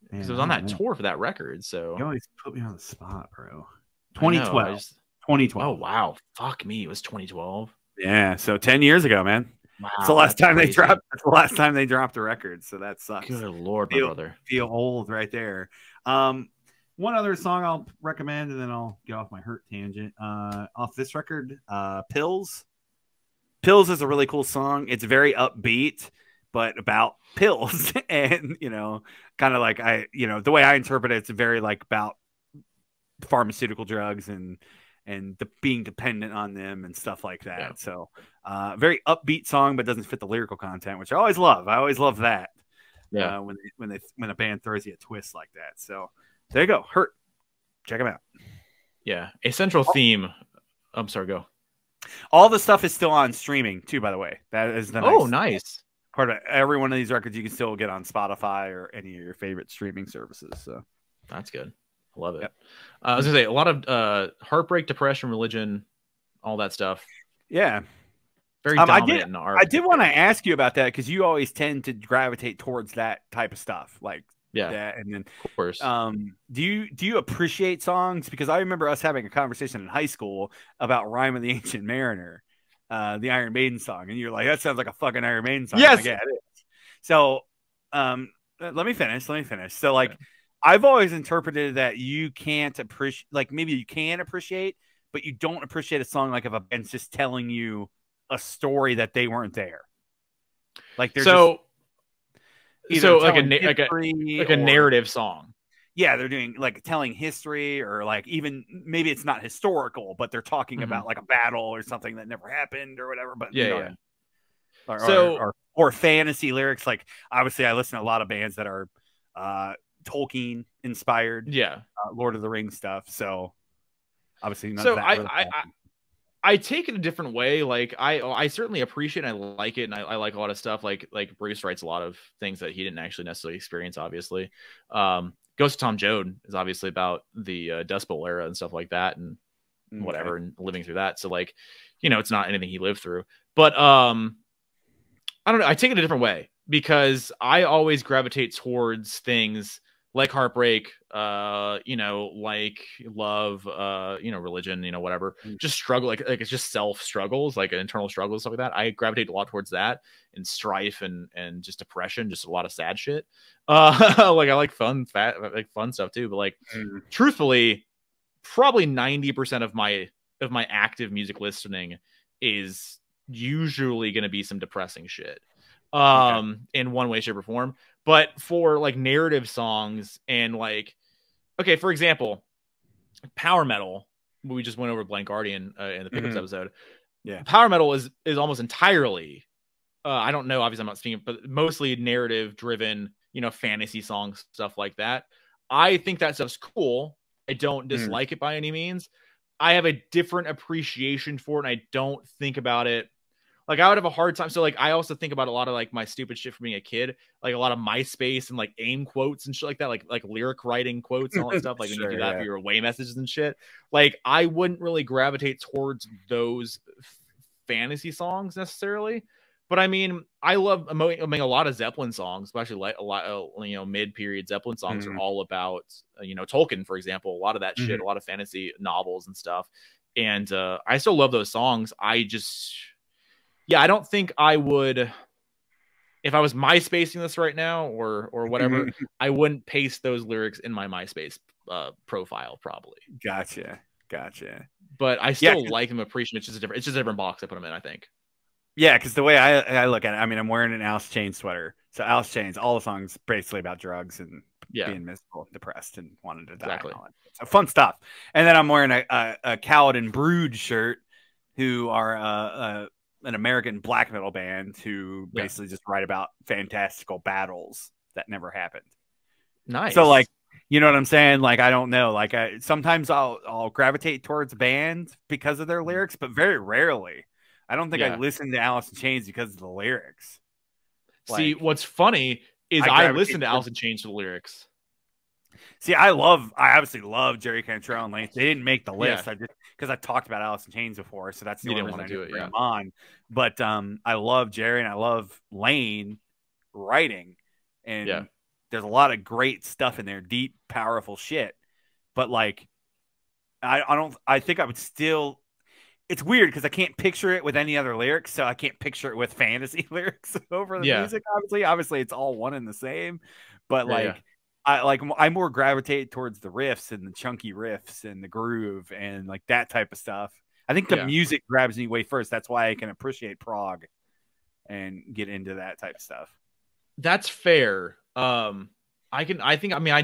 Because it was on that tour for that record, so you always put me on the spot, bro. 2012. 2012. Oh wow, fuck me, it was 2012. Yeah, so 10 years ago, man. Wow, it's the last time they dropped. That's the last time they dropped a record, so that sucks. Good lord, my brother. Feel old right there. One other song I'll recommend, and then I'll get off my Hurt tangent. Off this record, Pills. Pills is a really cool song. It's very upbeat, but about pills. And, kind of like the way I interpret it, it's very like about pharmaceutical drugs and being dependent on them and stuff like that. Yeah. So very upbeat song, but doesn't fit the lyrical content, which I always love. I always love that. Yeah. When a band throws you a twist like that. So there you go. Hurt. Check them out. Yeah. A central theme. I'm sorry, go. All the stuff is still on streaming too, by the way. That is the nice part of it. Every one of these records you can still get on Spotify or any of your favorite streaming services. So that's good. I love it. Yep. I was gonna say a lot of heartbreak, depression, religion, all that stuff. Yeah. Very dominant in art. I did want to ask you about that because you always tend to gravitate towards that type of stuff. Like that. And then of course. Do you appreciate songs? Because I remember us having a conversation in high school about Rhyme of the Ancient Mariner, the Iron Maiden song, and you're like, that sounds like a fucking Iron Maiden song. Yes. Yeah, it is. So let me finish. So like I've always interpreted that you can't appreciate, like maybe you can appreciate, but you don't appreciate a song like if a band's just telling you a story that they weren't there. Like they're like a narrative song. Yeah, they're doing like telling history, or like even maybe it's not historical, but they're talking about like a battle or something that never happened or whatever. But or fantasy lyrics. Like obviously, I listen to a lot of bands that are Tolkien inspired. Yeah, Lord of the Rings stuff. So obviously, I take it a different way. Like I certainly appreciate and I like it, and I like a lot of stuff. Like Bruce writes a lot of things that he didn't actually necessarily experience. Obviously, Ghost of Tom Joad is obviously about the Dust Bowl era and stuff like that, and whatever, and living through that. So like, you know, it's not anything he lived through. But I don't know. I take it a different way because I always gravitate towards things like heartbreak, you know, like love, you know, religion, you know, whatever. Just struggle, like it's just self struggles, like internal struggles, stuff like that. I gravitate a lot towards that, and strife and just depression, just a lot of sad shit. Like I like fun stuff too, but like truthfully, probably 90% of my active music listening is usually going to be some depressing shit in one way, shape, or form. But for like narrative songs and like, okay, for example, power metal, we just went over Blank Guardian in the pickups episode. Yeah, power metal is almost entirely I don't know, obviously I'm not speaking, but mostly narrative driven, you know, fantasy songs, stuff like that. I think that stuff's cool. I don't dislike it by any means. I have a different appreciation for it, and I don't think about it like I would have a hard time. So like I also think about a lot of like my stupid shit from being a kid, like a lot of MySpace and like AIM quotes and shit like that, like lyric writing quotes and all that stuff. Like when you do that for your away messages and shit. Like I wouldn't really gravitate towards those fantasy songs necessarily. But I mean, I love a lot of Zeppelin songs, especially like a lot of, you know, mid-period Zeppelin songs are all about, you know, Tolkien, for example, a lot of that shit, a lot of fantasy novels and stuff. And I still love those songs. I just, yeah, I don't think I would, if I was MySpacing this right now or whatever, I wouldn't paste those lyrics in my MySpace profile probably. Gotcha. But I still like them, appreciate it. It's just a different box I put them in, I think. Yeah, because the way I look at it, I mean, I'm wearing an Alice Chains sweater. So Alice Chains, all the songs basically about drugs and being miserable, depressed, and wanting to die. Exactly. So fun stuff. And then I'm wearing a Cowed and Brood shirt, who are an American black metal band who basically just write about fantastical battles that never happened. Nice. So like, you know what I'm saying? Like, I don't know. Like sometimes I'll gravitate towards bands because of their lyrics, but very rarely. I don't think I listen to Alice in Chains because of the lyrics. See, like, what's funny is I listen to Alice in Chains for the lyrics. See, I obviously love Jerry Cantrell and Lane. They didn't make the list. I just because I've talked about Alice in Chains before, so that's the only reason I didn't bring them on. But I love Jerry and I love Lane writing, and there's a lot of great stuff in there, deep, powerful shit. But like, I think I would still. It's weird because I can't picture it with any other lyrics, so I can't picture it with fantasy lyrics over the music. Obviously, it's all one and the same. But I more gravitate towards the riffs and the chunky riffs and the groove and like that type of stuff. I think the music grabs me way first. That's why I can appreciate prog and get into that type of stuff. That's fair. I do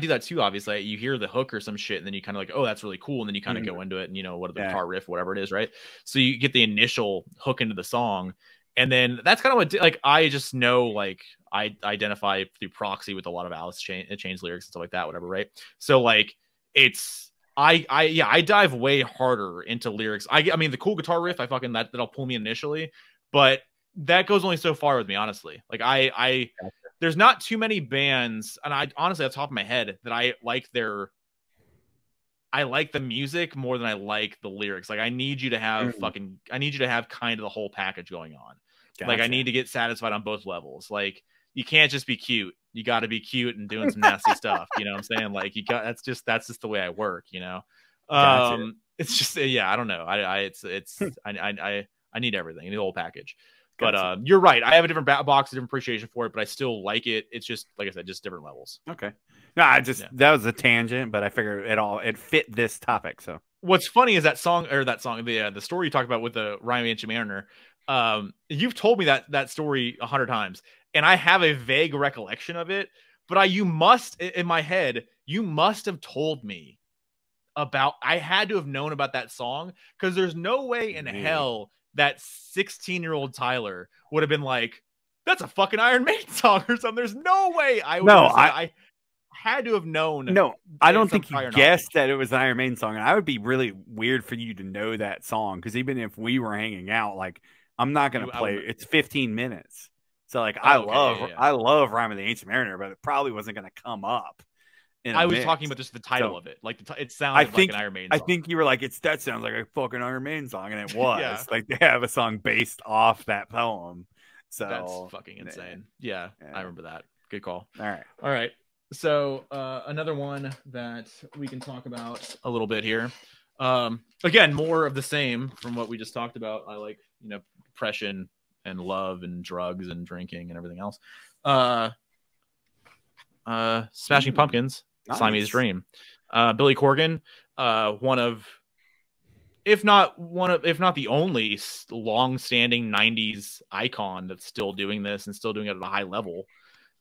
that too, obviously. You hear the hook or some shit, and then you kind of like, oh, that's really cool. And then you kind of go into it and, you know, what the guitar riff, whatever it is, right? So you get the initial hook into the song. And then that's kind of what, like, I just know, like, I identify through proxy with a lot of Alice Chains lyrics and stuff like that, whatever, right? So, like, it's, I dive way harder into lyrics. I mean, the cool guitar riff, that'll pull me initially, but that goes only so far with me, honestly. Like, there's not too many bands, and I honestly, off the top of my head, that I like the music more than I like the lyrics. Like, I need you to have kind of the whole package going on. Gotcha. Like, I need to get satisfied on both levels. Like, you can't just be cute. You got to be cute and doing some nasty stuff. You know what I'm saying? Like, that's just the way I work, you know? Gotcha. It's just, I don't know. I need everything. I need the whole package. Gotcha. But you're right. I have a different box, a different appreciation for it, but I still like it. It's just, like I said, just different levels. Okay. No, that was a tangent, but I figured it fit this topic. So what's funny is the story you talked about with the Ryan Ancient Mariner. You've told me that story 100 times, and I have a vague recollection of it. But in my head, you must have told me about. I had to have known about that song because there's no way in hell that 16-year-old Tyler would have been like, that's a fucking Iron Maiden song or something. There's no way I had to have known. No, I don't think you guessed that it was an Iron Maiden song. And I would be really weird for you to know that song. Because even if we were hanging out, like, I'm not going to play. It's 15 minutes. So like, I love Rhyme of the Ancient Mariner, but it probably wasn't going to come up in a I was mix. talking about just the title So, of it. Like it sounded like an Iron Maiden I song. think you were like, that sounds like a fucking Iron Maiden song, and it was. Yeah. Like they have a song based off that poem. So that's fucking insane. Yeah, I remember that. Good call. All right. So another one that we can talk about a little bit here. Again, more of the same from what we just talked about. I like, depression and love and drugs and drinking and everything else. Smashing Pumpkins, nice. Siamese Dream. Billy Corgan, one of, if not the only long-standing 90s icon that's still doing this and still doing it at a high level.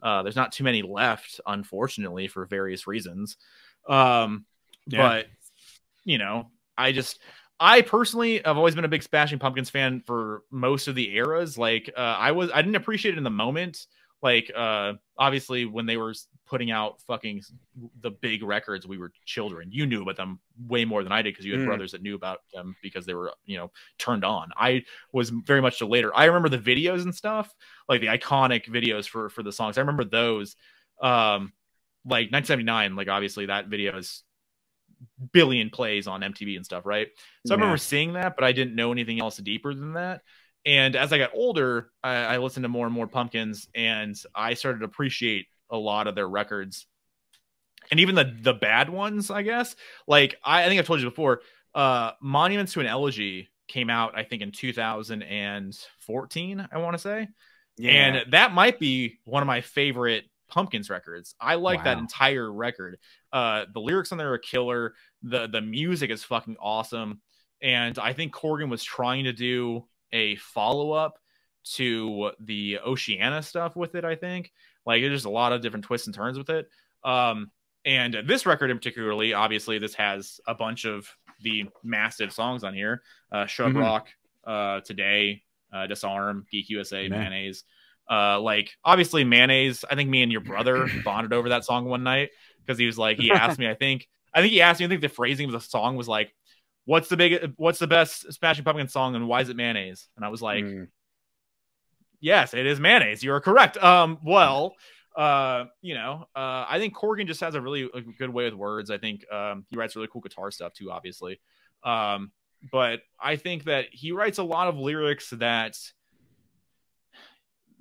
There's not too many left, unfortunately, for various reasons. But I personally have always been a big Smashing Pumpkins fan for most of the eras. Like I didn't appreciate it in the moment. Like obviously when they were putting out fucking the big records, we were children. You knew about them way more than I did because you had brothers that knew about them because they were, turned on. I was very much to later. I remember the videos and stuff, like the iconic videos for the songs. I remember those. Like 1979, like obviously that video is billion plays on MTV and stuff, right? So I remember seeing that, but I didn't know anything else deeper than that. And as I got older, I listened to more and more Pumpkins, and I started to appreciate a lot of their records, and even the bad ones, I guess. Like I think I've told you before, Monuments to an Elegy came out, I think, in 2014, I want to say. And that might be one of my favorite Pumpkins records. I like that entire record. The lyrics on there are killer. The music is fucking awesome. And I think Corgan was trying to do a follow-up to the Oceana stuff with it, I think. Like, there's a lot of different twists and turns with it. And this record in particularly, obviously, this has a bunch of the massive songs on here. Shrub Rock, Today, Disarm, Geek USA, Mayonnaise. Like, obviously, Mayonnaise, I think me and your brother bonded over that song one night because he was like, he asked me, I think the phrasing of the song was like, what's the best Smashing Pumpkins song and why is it Mayonnaise? And I was like, yes, it is Mayonnaise. You are correct. I think Corgan just has a really good way with words. I think he writes really cool guitar stuff too, obviously. But I think that he writes a lot of lyrics that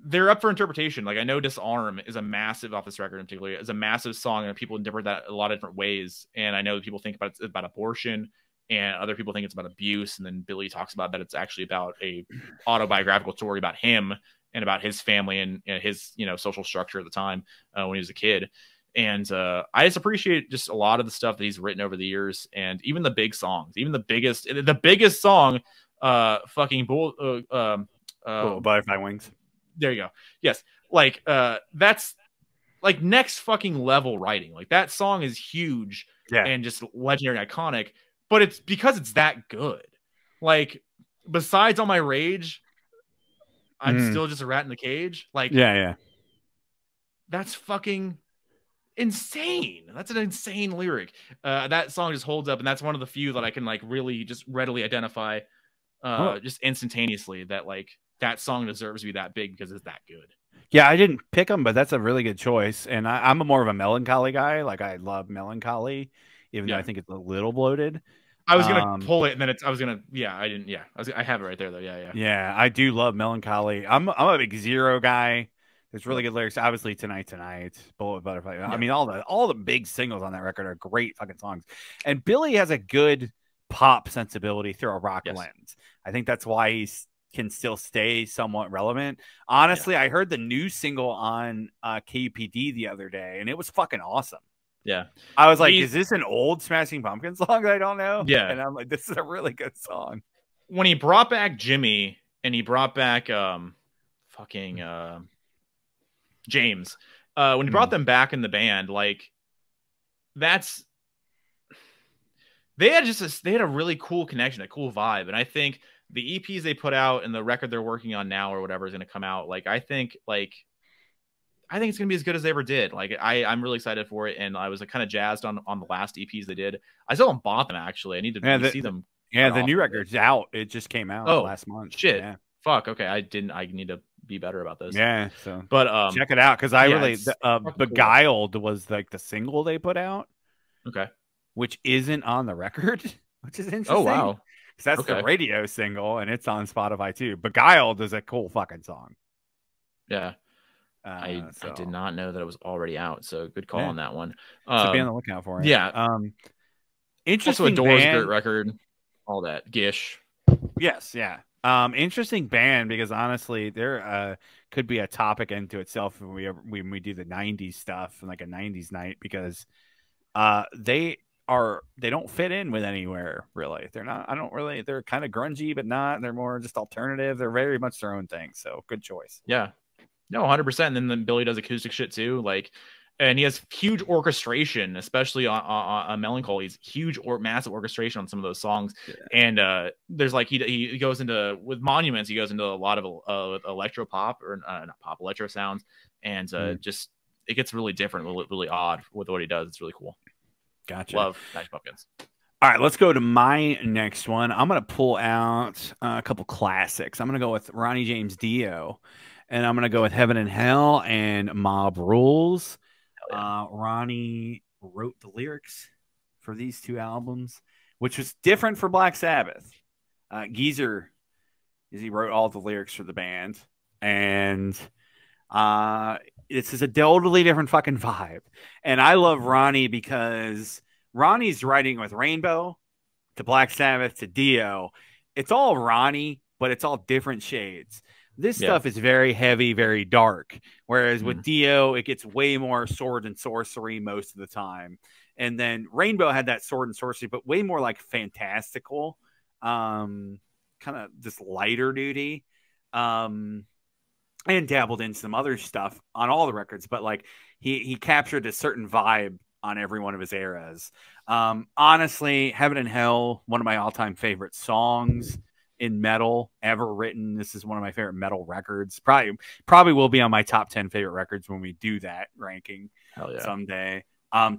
they're up for interpretation. Like I know Disarm is a massive, off this record in particular, is a massive song, and people interpret that a lot of different ways. And I know that people think about it's about abortion, and other people think it's about abuse. And then Billy talks about that it's actually about a autobiographical story about him and about his family and his, social structure at the time when he was a kid. And I just appreciate just a lot of the stuff that he's written over the years, and even the big songs, even the biggest song, Butterfly Wings. There you go. Yes. Like, that's like next fucking level writing. Like that song is huge and just legendary, iconic, but it's because it's that good. Like besides All My Rage, I'm still just a rat in the cage. Like, that's fucking insane. That's an insane lyric. That song just holds up, and that's one of the few that I can like really just readily identify just instantaneously that like that song deserves to be that big because it's that good. Yeah, I didn't pick them, but that's a really good choice. And I'm a more of a melancholy guy. Like I love melancholy, even though I think it's a little bloated. I was gonna pull it, and then I have it right there though. Yeah, I do love melancholy. I'm a big Zero guy. There's really good lyrics. Obviously, Tonight, Bullet Butterfly. I mean, all the big singles on that record are great fucking songs. And Billy has a good pop sensibility through a rock lens. I think that's why he can still stay somewhat relevant. Honestly, I heard the new single on KPD the other day, and it was fucking awesome. Yeah. I was like, is this an old Smashing Pumpkins song that I don't know? Yeah. And I'm like, this is a really good song. When he brought back Jimmy and he brought back James, when he brought them back in the band, like they had a really cool connection, a cool vibe. And I think the EPs they put out and the record they're working on now or whatever is going to come out. Like, I think it's gonna be as good as they ever did. Like I'm really excited for it, and I was kind of jazzed on the last EPs they did. I still haven't bought them actually. I need to see them. Yeah, the new record's out. It just came out last month. Shit. Yeah. Fuck. Okay, I need to be better about this. Yeah, so but check it out, because I yeah, really Beguiled was like the single they put out, okay, which isn't on the record, which is interesting. oh wow, because that's the radio single and it's on Spotify too. Beguiled is a cool fucking song. Yeah. I did not know that it was already out, so good call on that one. So be on the lookout for it. Yeah. Interesting. Also a Doors band. great record, all that. Gish. Yes, yeah. Interesting band, because honestly, there could be a topic into itself when we do the '90s stuff and like a '90s night, because they don't fit in with anywhere really. They're not. They're kind of grungy, but not. They're more just alternative. They're very much their own thing. So good choice. Yeah. No, 100%. And then Billy does acoustic shit too. Like, and he has huge orchestration, especially on Melancholy's huge massive orchestration on some of those songs. Yeah. And there's like he goes into, with Monuments, he goes into a lot of electro pop, or not pop, electro sounds, and just it gets really different, really odd with what he does. It's really cool. Gotcha. Love Smashing Pumpkins. All right, let's go to my next one. I'm gonna pull out a couple classics. I'm gonna go with Ronnie James Dio. And I'm going to go with Heaven and Hell and Mob Rules. Yeah. Ronnie wrote the lyrics for these two albums, which was different for Black Sabbath. Geezer, he wrote all the lyrics for the band. And this is a totally different fucking vibe. And I love Ronnie because Ronnie's writing with Rainbow to Black Sabbath to Dio. It's all Ronnie, but it's all different shades. This stuff is very heavy, very dark. Whereas with Dio, it gets way more sword and sorcery most of the time. And then Rainbow had that sword and sorcery, but way more like fantastical, kind of just lighter duty. And dabbled in some other stuff on all the records, but like he captured a certain vibe on every one of his eras. Honestly, Heaven and Hell, one of my all-time favorite songs in metal ever written. This is one of my favorite metal records. Probably will be on my top 10 favorite records when we do that ranking someday.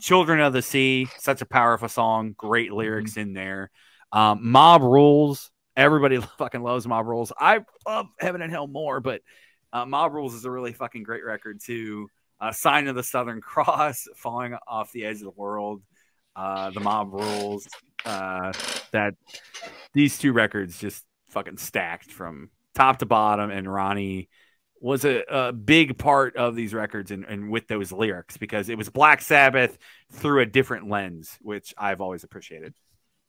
Children of the Sea, such a powerful song, great lyrics in there. Mob Rules, everybody fucking loves Mob Rules. I love Heaven and Hell more, but Mob Rules is a really fucking great record too. Sign of the Southern Cross, Falling Off the Edge of the World, the Mob Rules. That these two records just fucking stacked from top to bottom, and Ronnie was a big part of these records and with those lyrics, because it was Black Sabbath through a different lens, which I've always appreciated.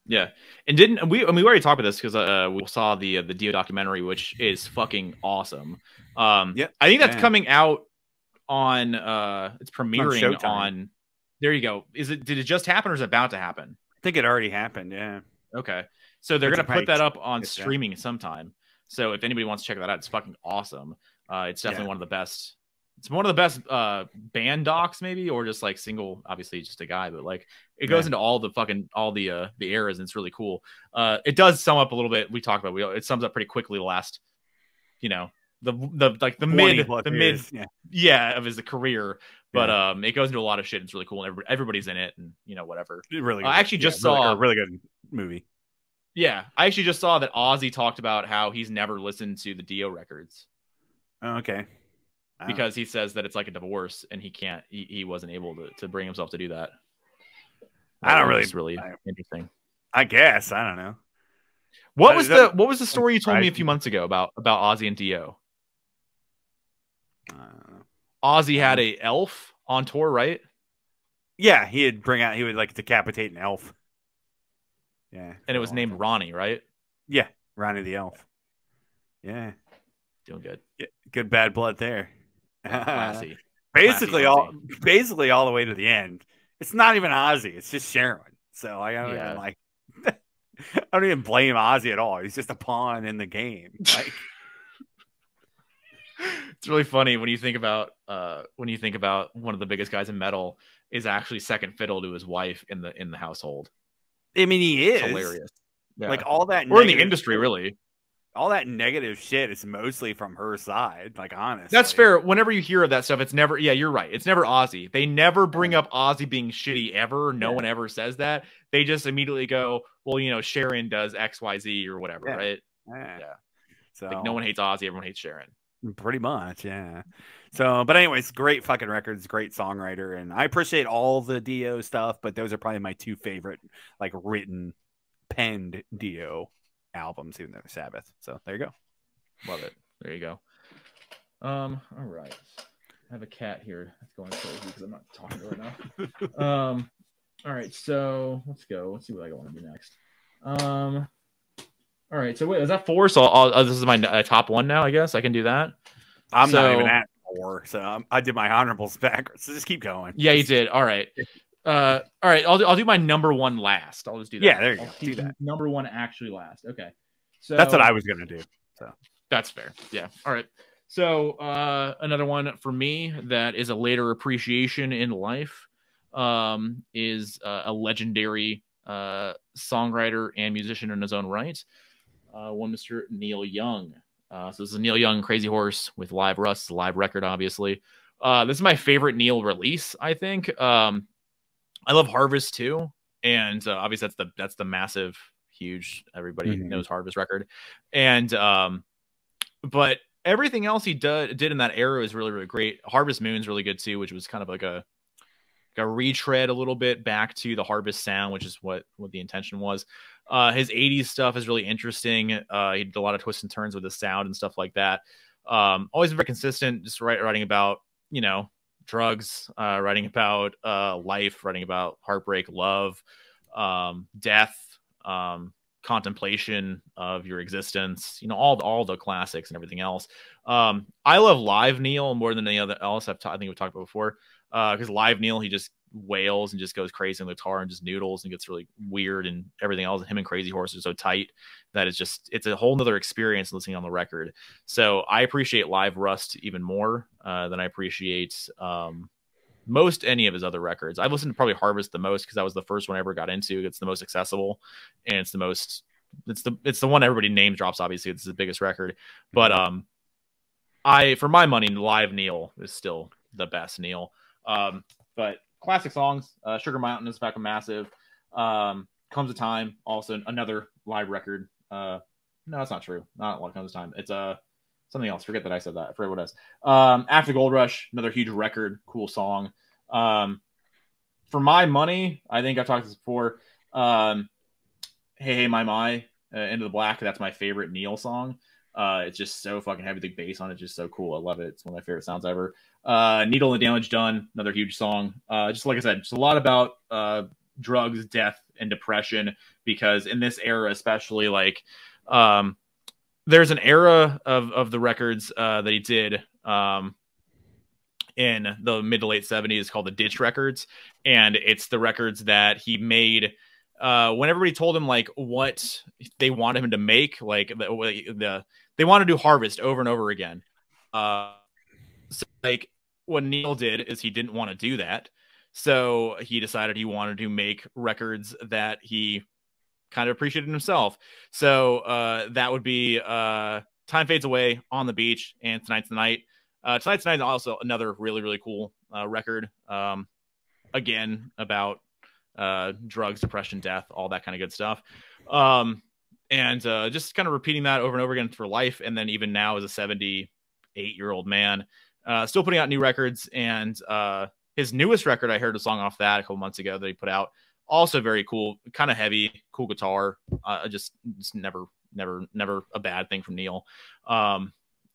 Yeah, and didn't we? I mean, we already talked about this because we saw the Dio documentary, which is fucking awesome. I think that's coming out on. It's premiering on. There you go. Did it just happen, or is it about to happen? I think it already happened. Yeah. Okay. So they're going to put that up on streaming sometime. So if anybody wants to check that out, it's fucking awesome. It's definitely one of the best. It's one of the best band docs, maybe, or just like single. Obviously, just a guy, but like it goes into all the eras, and it's really cool. It does sum up a little bit. We talked about it sums up pretty quickly the last, the mid of his career. But it goes into a lot of shit. It's really cool, and everybody's in it, and whatever. Really, I actually just saw a really good movie. Yeah, I actually just saw that Ozzy talked about how he's never listened to the Dio records. Oh, okay. Because he says that it's like a divorce, and he wasn't able to bring himself to do that. It's really interesting. I guess I don't know. What was the story you told me a few months ago about Ozzy and Dio? Ozzy had a elf on tour, right? Yeah, he would like decapitate an elf. Yeah, and it was named Ronnie, right? Yeah, Ronnie the elf. Yeah, doing good. Yeah, good bad blood there. Classy. Basically all the way to the end. It's not even Ozzy; it's just Sharon. So I don't even like. I don't even blame Ozzy at all. He's just a pawn in the game. Like. It's really funny when you think about one of the biggest guys in metal is actually second fiddle to his wife in the household. I mean, he is hilarious. Yeah. Like all that, or in the industry, really. All that negative shit is mostly from her side. Like, honestly, that's fair. Whenever you hear of that stuff, it's never. Yeah, you're right. It's never Ozzy. They never bring up Ozzy being shitty ever. No one ever says that. They just immediately go, "Well, Sharon does X, Y, Z, or whatever." Right? Yeah. So like, no one hates Ozzy. Everyone hates Sharon. Pretty much, yeah. So, but anyways, great fucking records, great songwriter, and I appreciate all the Dio stuff, but those are probably my two favorite, like written, penned Dio albums, even though they're Sabbath. So there you go. Love it. There you go. All right. I have a cat here that's going crazy because I'm not talking to it right now. All right, so let's go. Let's see what I want to do next. All right, so wait, is that 4? So this is my top 1 now, I guess. I can do that. I'm not even at 4, so I did my honorables backwards. So just keep going. Yeah, you did. All right. All right, I'll do my number 1 last. I'll just do that. Yeah, there you go. Do that. Number 1 actually last. Okay. So that's what I was gonna do. So that's fair. Yeah. All right. So another one for me that is a later appreciation in life is a legendary songwriter and musician in his own right. One Mr. Neil Young. So this is Neil Young, Crazy Horse with Live Rust, live record, obviously. This is my favorite Neil release, I think. I love Harvest too, and obviously that's the massive, huge, everybody knows Harvest record, and but everything else he did in that era is really, really great. Harvest Moon's really good too, which was kind of like a retread a little bit back to the Harvest sound, which is what the intention was. His 80s stuff is really interesting. He did a lot of twists and turns with his sound and stuff like that. Always very consistent, just writing about, drugs, writing about life, writing about heartbreak, love, death, contemplation of your existence, all the classics and everything else. I love live Neil more than any other else. I think we've talked about before, because live Neil, he just wails and just goes crazy on the guitar and just noodles and gets really weird, and everything else. Him and Crazy Horse are so tight that it's a whole nother experience listening on the record. So I appreciate Live Rust even more than I appreciate most any of his other records. I've listened to probably Harvest the most because that was the first one I ever got into. It's the most accessible, and it's the one everybody name drops. Obviously, it's the biggest record, but for my money, Live Neil is still the best Neil. But classic songs, Sugar Mountain is fucking massive. Comes a Time, also another live record. No, that's not true. Not what Comes a Time. It's something else. Forget that I said that. I forget what it is. After Gold Rush, another huge record, cool song. For my money, I think I've talked this before. Hey Hey My, Into the Black. That's my favorite Neil song. It's just so fucking heavy. The bass on it, just so cool. I love it. It's one of my favorite sounds ever. Needle and Damage Done, another huge song. Just like I said, just a lot about drugs, death, and depression. Because in this era, especially, like there's an era of the records that he did in the mid to late 70s called the Ditch Records, and it's the records that he made when everybody told him like what they wanted him to make, like they want to do Harvest over and over again. So like what Neil did is he didn't want to do that, so he decided he wanted to make records that he kind of appreciated himself. So that would be Time Fades Away, On the Beach, and Tonight's the Night. Tonight's the Night is also another really, really cool record. Again, about drugs, depression, death, all that kind of good stuff. And just kind of repeating that over and over again for life. And then even now as a 78-year-old man, still putting out new records. And his newest record, I heard a song off that a couple months ago that he put out. Also very cool, kind of heavy, cool guitar. Just never a bad thing from Neil.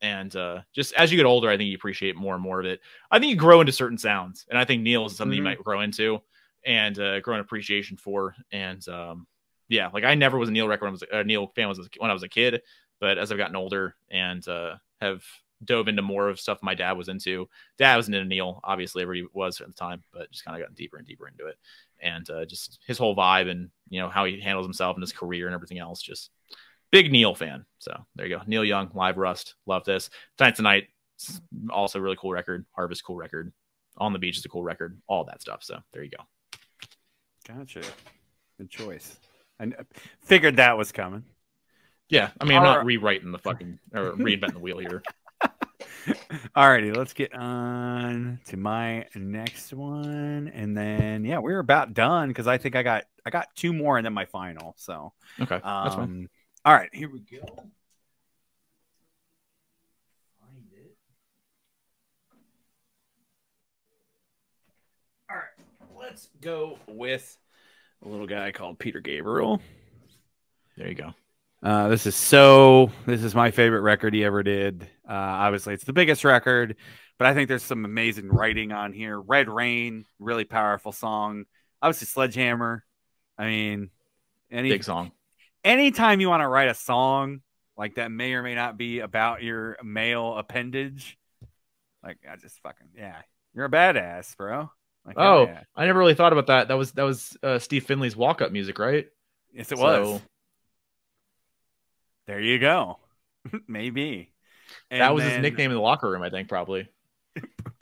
And just as you get older, I think you appreciate more and more of it. I think you grow into certain sounds, and I think Neil is something you might grow into and grow an appreciation for. And yeah, like I never was a Neil record Neil fan when I was a kid, but as I've gotten older and have dove into more of stuff my dad was into. Dad was into Neil, obviously, everybody was at the time, but just kind of gotten deeper and deeper into it. And just his whole vibe and, how he handles himself and his career and everything else. Just big Neil fan. So there you go. Neil Young, Live Rust. Love this. Tonight's the Night. Also a really cool record. Harvest, cool record. On the Beach is a cool record. All that stuff. So there you go. Gotcha. Good choice. I figured that was coming. Yeah. I mean, I'm not rewriting the fucking or reinventing the wheel here. Alrighty, let's get on to my next one, and then we're about done because I think I got 2 more and then my final. So okay, that's fine. All right, here we go. Find let's go with a little guy called Peter Gabriel. There you go. This is my favorite record he ever did. Obviously, it's the biggest record, but I think there's some amazing writing on here. Red Rain, really powerful song. Obviously, Sledgehammer. I mean, big song. Anytime you want to write a song like that may or may not be about your male appendage, like I just fucking you're a badass, bro. Like, oh, yeah. I never really thought about that. That was Steve Finley's walk-up music, right? Yes, it was. There you go. Maybe. And that was his nickname in the locker room, I think, probably.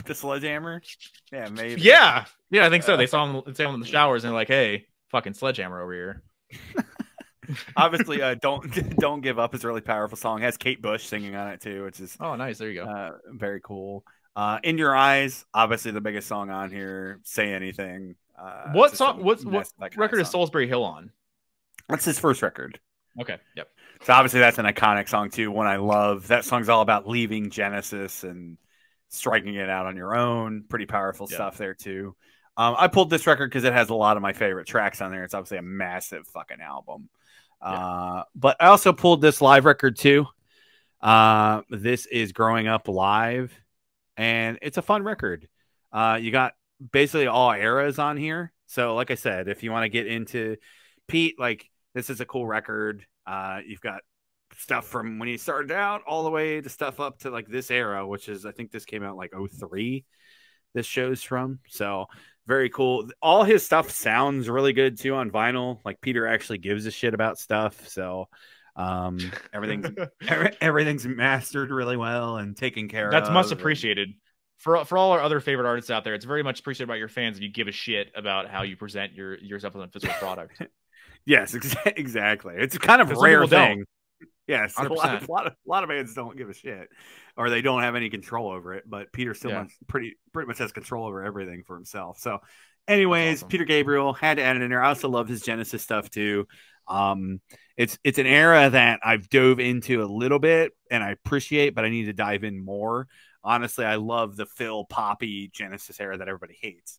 The Sledgehammer? Yeah, maybe. Yeah, I think so. They saw him in the showers and they're like, hey, fucking Sledgehammer over here. Obviously, Don't Give Up is a really powerful song. It has Kate Bush singing on it too, which is nice. There you go. Very cool. In Your Eyes, obviously the biggest song on here. Say Anything. What song? What record is Salisbury Hill on? That's his first record. Okay. Yep. So obviously that's an iconic song too. One I love. That song's all about leaving Genesis and striking it out on your own. Pretty powerful stuff there too. I pulled this record because it has a lot of my favorite tracks on there. It's obviously a massive fucking album. But I also pulled this live record too. This is Growing Up Live, and it's a fun record. You got basically all eras on here. So like I said, if you want to get into Peart, like this is a cool record. You've got stuff from when he started out all the way to stuff up to like this era, which is, I think this came out like 03. This show's from. So very cool. All his stuff sounds really good too on vinyl. Like Peter actually gives a shit about stuff. So everything's mastered really well and taken care of. That's much appreciated. For all our other favorite artists out there, it's very much appreciated by your fans and you give a shit about how you present your stuff as a physical product. Yes, exactly. It's a kind of rare thing. Yes, a lot of bands don't give a shit, or they don't have any control over it. But Peter still pretty much has control over everything for himself. So, anyways, awesome. Peter Gabriel had to add it in there. I also love his Genesis stuff too. It's an era that I've dove into a little bit and I appreciate, but I need to dive in more. Honestly, I love the Phil Poppy Genesis era that everybody hates.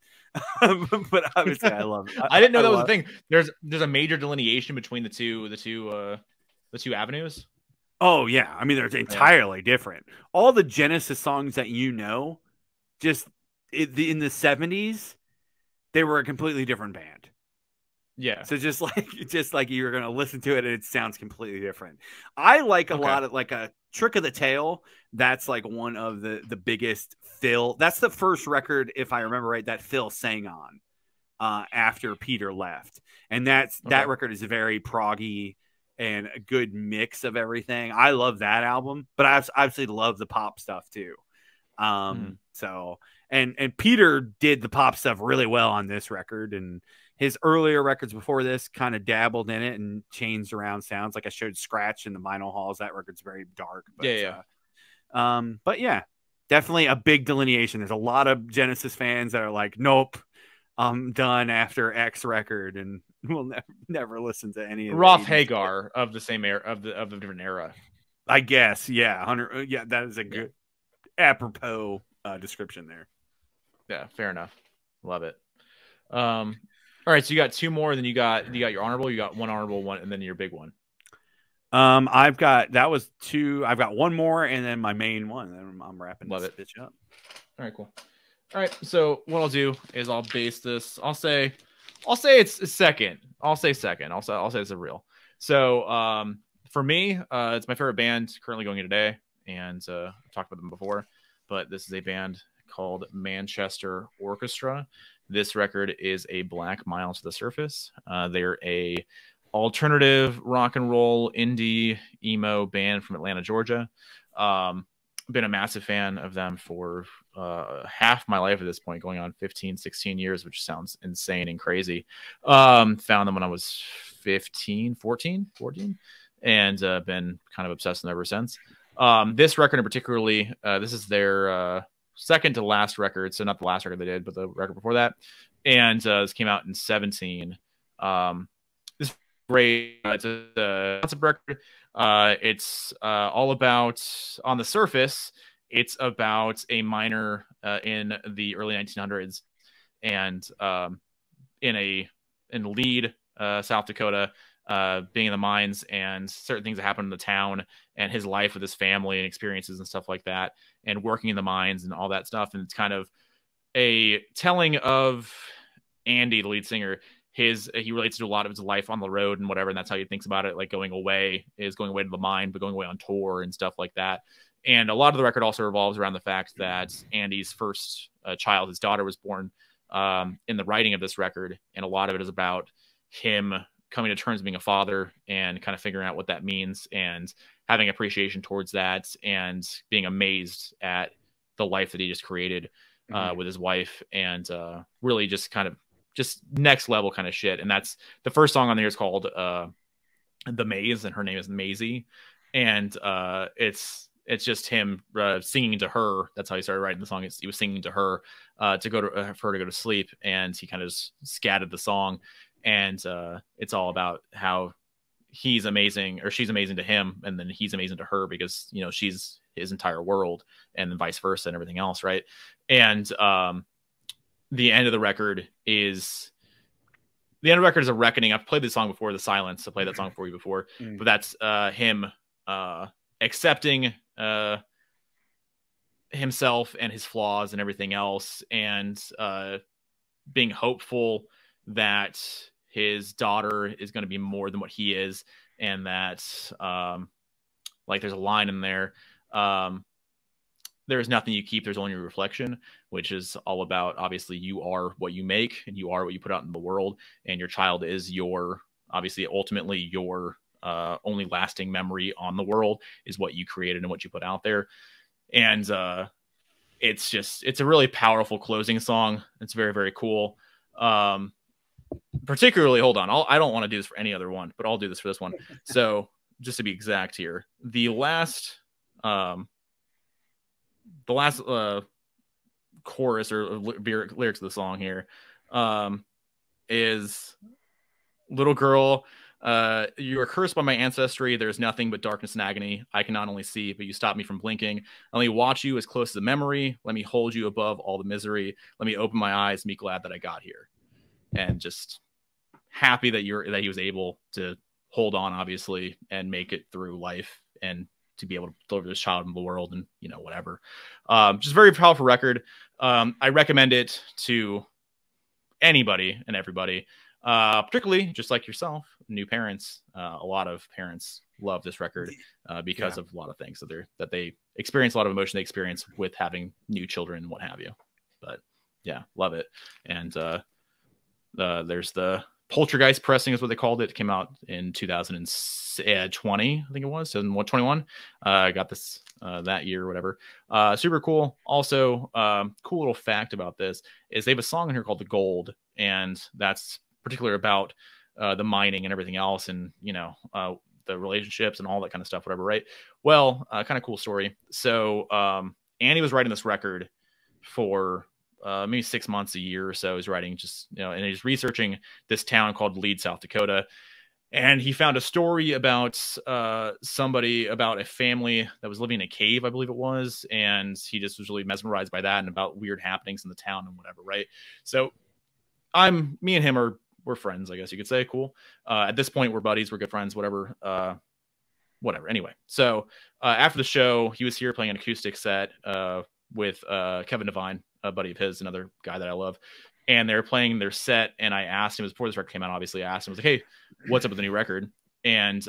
But obviously I love it. I didn't know that was a thing. There's a major delineation between the two avenues. Oh yeah. I mean, they're entirely different. All the Genesis songs that you know, just in the 70s, they were a completely different band. Yeah. So just like you're going to listen to it and it sounds completely different. I like a lot of like a Trick of the Tail. That's like one of the biggest Phil. That's the first record, if I remember right, that Phil sang on after Peter left. And that record is very proggy and a good mix of everything. I love that album, but I absolutely love the pop stuff too. So, and Peter did the pop stuff really well on this record, and his earlier records before this kind of dabbled in it and changed around sounds. Like I showed Scratch in the vinyl halls. That record's very dark. But, but yeah, definitely a big delineation. There's a lot of Genesis fans that are like, nope, I'm done after X record, and we'll never listen to any of Roth Hagar of the same era of the different era. I guess, yeah, 100. Yeah, that is a good apropos description there. Yeah, fair enough. Love it. All right, so you got two more, then you got your honorable, you got one honorable one, and then your big one. I've got I've got one more, and then my main one. Then I'm wrapping this bitch up. All right, cool. All right, so what I'll do is I'll base this. I'll say it's second. I'll say second. I'll say it's a real. So for me, it's my favorite band currently going in today, and I've talked about them before, but this is a band called Manchester Orchestra. This record is a Black Mile to the Surface. They're a alternative rock and roll indie emo band from Atlanta, Georgia. Been a massive fan of them for half my life at this point, going on 15, 16 years, which sounds insane and crazy. Found them when I was 14, and been kind of obsessed with them ever since. This record in particularly, this is their second to last record, so not the last record they did, but the record before that. And this came out in 2017. This is great. It's a concept record. It's all about, on the surface, it's about a miner in the early 1900s, and in Lead, South Dakota, being in the mines and certain things that happen in the town and his life with his family and experiences and stuff like that, and working in the mines and all that stuff. And it's kind of a telling of Andy, the lead singer. He relates to a lot of his life on the road and whatever, and that's how he thinks about it. Like going away to the mine, but going away on tour and stuff like that. And a lot of the record also revolves around the fact that Andy's first child, his daughter, was born in the writing of this record, and a lot of it is about him coming to terms with being a father and kind of figuring out what that means and having appreciation towards that and being amazed at the life that he just created with his wife, and really just kind of just next level kind of shit. And that's the first song on there is called The Maze, and her name is Maisie, and it's just him singing to her. That's how he started writing the song. He was singing to her for her to go to sleep, and he kind of just scattered the song. And it's all about how he's amazing, or she's amazing to him, and then he's amazing to her because, you know, she's his entire world, and then vice versa and everything else, right? And the end of the record is a reckoning. I've played this song before, The Silence. I played that song for you before, but that's him accepting himself and his flaws and everything else, and being hopeful that his daughter is going to be more than what he is, and that like there's a line in there, there's nothing you keep, there's only your reflection, which is all about, obviously, you are what you make and you are what you put out in the world, and your child is obviously ultimately your only lasting memory on the world is what you created and what you put out there. And it's a really powerful closing song. It's very, very cool. Particularly, hold on, I don't want to do this for any other one, but I'll do this for this one. So just to be exact here, the last chorus or lyrics of the song here is, little girl, you are cursed by my ancestry. There's nothing but darkness and agony. I can not only see, but you stop me from blinking. Let me watch you as close as a memory. Let me hold you above all the misery. Let me open my eyes and be glad that I got here. And just happy that he was able to hold on, obviously, and make it through life, and to be able to deliver this child in the world, and, you know, whatever. Just a very powerful record. I recommend it to anybody and everybody, particularly just like yourself, new parents. A lot of parents love this record because of a lot of things that they experience, a lot of emotion they experience with having new children and what have you. But yeah, love it. And there's the Poltergeist pressing is what they called it. It came out in 2020, I think it was, 2021. I got this that year or whatever. Super cool. Also, cool little fact about this is they have a song in here called The Gold, and that's particular about the mining and everything else, and, you know, the relationships and all that kind of stuff, whatever, right? Well, kind of cool story. So Annie was writing this record for maybe 6 months, a year or so. He's writing, just, you know, and he's researching this town called Lead, South Dakota. And he found a story about somebody, about a family that was living in a cave, I believe it was. And he just was really mesmerized by that and about weird happenings in the town and whatever, right? So me and him we're friends, I guess you could say. Cool. At this point, we're buddies, we're good friends, whatever. Whatever. Anyway, so after the show, he was here playing an acoustic set with Kevin Devine, a buddy of his, another guy that I love. And they were playing their set, and I asked him, it was before this record came out, obviously. I asked him, I was like, hey, what's up with the new record? And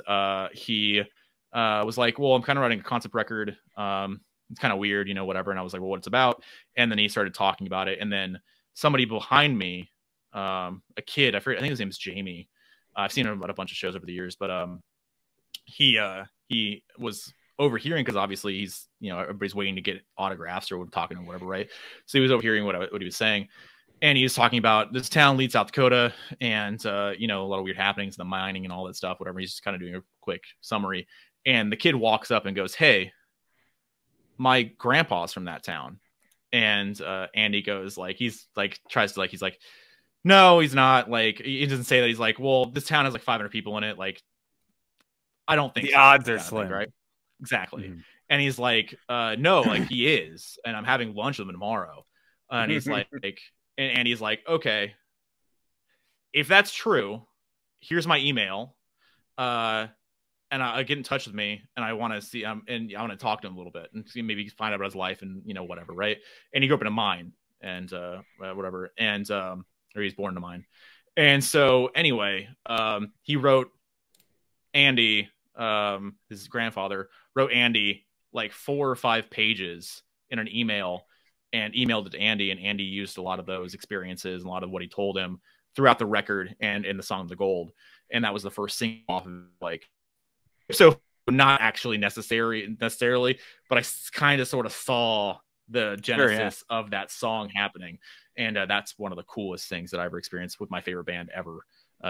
he was like, well, I'm kind of writing a concept record. It's kind of weird, you know, whatever. And I was like, well, what it's about? And then he started talking about it. And then somebody behind me, a kid, I think his name is Jamie. I've seen him at a bunch of shows over the years, but he was overhearing, because obviously he's, you know, everybody's waiting to get autographs or talking or whatever, right? So he was overhearing what he was saying, and he was talking about this town, Lead, South Dakota, and you know, a lot of weird happenings, the mining and all that stuff, whatever. He's just kind of doing a quick summary, and the kid walks up and goes, hey, my grandpa's from that town. And Andy goes, like, he's like, tries to, like, he's like, no, he's not. Like, he doesn't say that. He's like, well, this town has like 500 people in it. Like, I don't think the so, odds are slim, right? Exactly. And he's like, no, like, he is, and I'm having lunch with him tomorrow. And he's like, and he's like, okay. if that's true, here's my email. And I get in touch with me, and I want to see and I want to talk to him a little bit and see, maybe find out about his life and whatever, right? And he grew up in a mine and whatever, and or he was born in a mine. And so anyway, he wrote Andy, his grandfather wrote Andy like 4 or 5 pages in an email and emailed it to Andy, and Andy used a lot of those experiences and a lot of what he told him throughout the record and in the song The Gold. And that was the first single off of like, so not actually necessarily, but I kind of sort of saw the genesis of that song happening. And that's one of the coolest things that I ever experienced with my favorite band ever.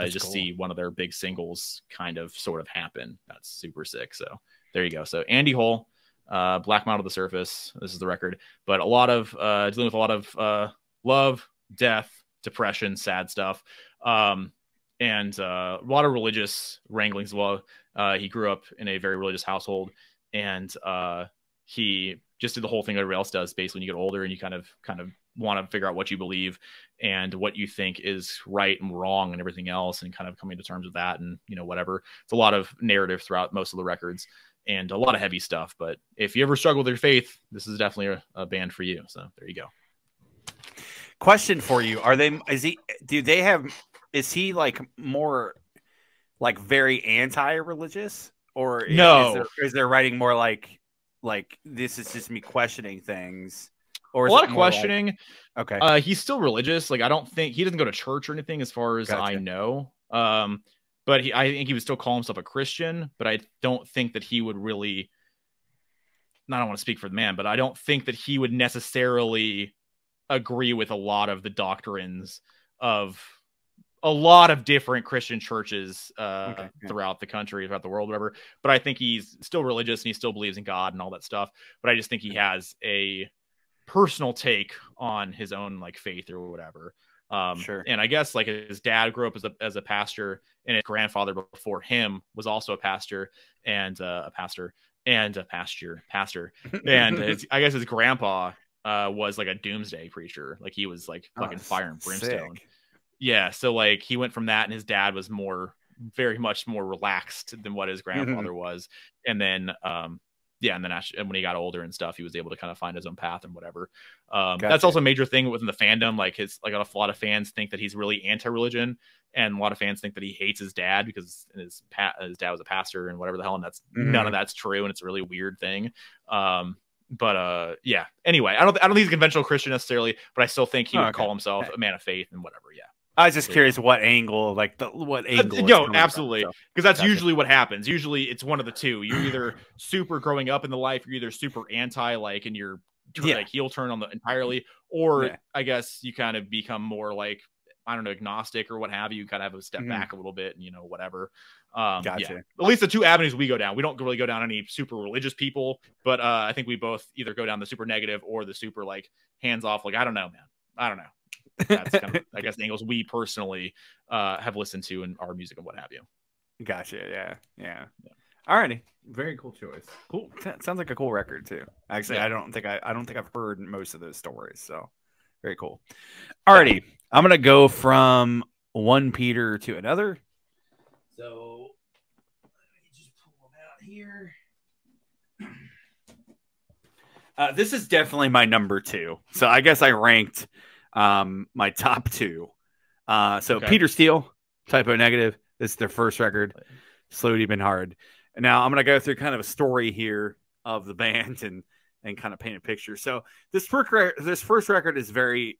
Just cool. See one of their big singles kind of sort of happen. That's super sick. So there you go. So Andy Hull, Black Mound of the Surface. This is the record, but a lot of dealing with a lot of love, death, depression, sad stuff. And a lot of religious wranglings as well. He grew up in a very religious household, and he just did the whole thing everybody else does. Basically, when you get older and you kind of want to figure out what you believe and what you think is right and wrong and everything else, and kind of coming to terms with that and whatever. It's a lot of narrative throughout most of the records and a lot of heavy stuff. But if you ever struggle with your faith, this is definitely a band for you. So there you go. Question for you: is he like more like very anti-religious, or no? Is there writing more like this is just me questioning things, or a lot of questioning? Like, okay, he's still religious. Like I don't think he doesn't go to church or anything, as far as I know. But I think he would still call himself a Christian. But I don't think that he would really. I don't want to speak for the man, but I don't think that he would necessarily agree with a lot of the doctrines of a lot of different Christian churches throughout the country, throughout the world, whatever. But I think he's still religious and he still believes in God and all that stuff. But I just think he has a personal take on his own like faith or whatever. Sure. And I guess like his dad grew up as a pastor, and his grandfather before him was also a pastor and a pastor. And I guess his grandpa was like a doomsday preacher. Like he was like fucking fire and brimstone. Sick. Yeah, so like he went from that, and his dad was very much more relaxed than what his grandfather was. And then, and when he got older and stuff, he was able to kind of find his own path and whatever. Gotcha. That's also a major thing within the fandom. Like a lot of fans think that he's really anti-religion, and a lot of fans think that he hates his dad because his dad was a pastor and whatever the hell. And that's none of that's true, and it's a really weird thing. But yeah. Anyway, I don't think he's a conventional Christian necessarily, but I still think he would call himself a man of faith and whatever. Yeah. I was just curious what angle. No, absolutely. Because that's usually what happens. Usually it's one of the two. You're either super growing up in the life, you're either super anti, like, and you're like heel turn on the entirely, or I guess you kind of become more like, I don't know, agnostic or what have you. Kind of have a step back a little bit and, whatever. Gotcha. Yeah. At least the two avenues we go down. We don't really go down any super religious people, but I think we both either go down the super negative or the super like hands off. Like, I don't know, man. I don't know. That's kind of, I guess, the angles we personally have listened to in our music and what have you. Gotcha. Yeah. Alrighty, very cool choice. Cool. Sounds like a cool record too. Actually, I don't think I've heard most of those stories. So very cool. Alrighty, I'm gonna go from one Peter to another. So let me just pull them out here. This is definitely my number 2. So I guess I ranked my top 2. Peter Steele, Typo Negative. This is their first record, Slow Deep and Hard. And now I'm going to go through kind of a story here of the band and kind of paint a picture. So this first record is very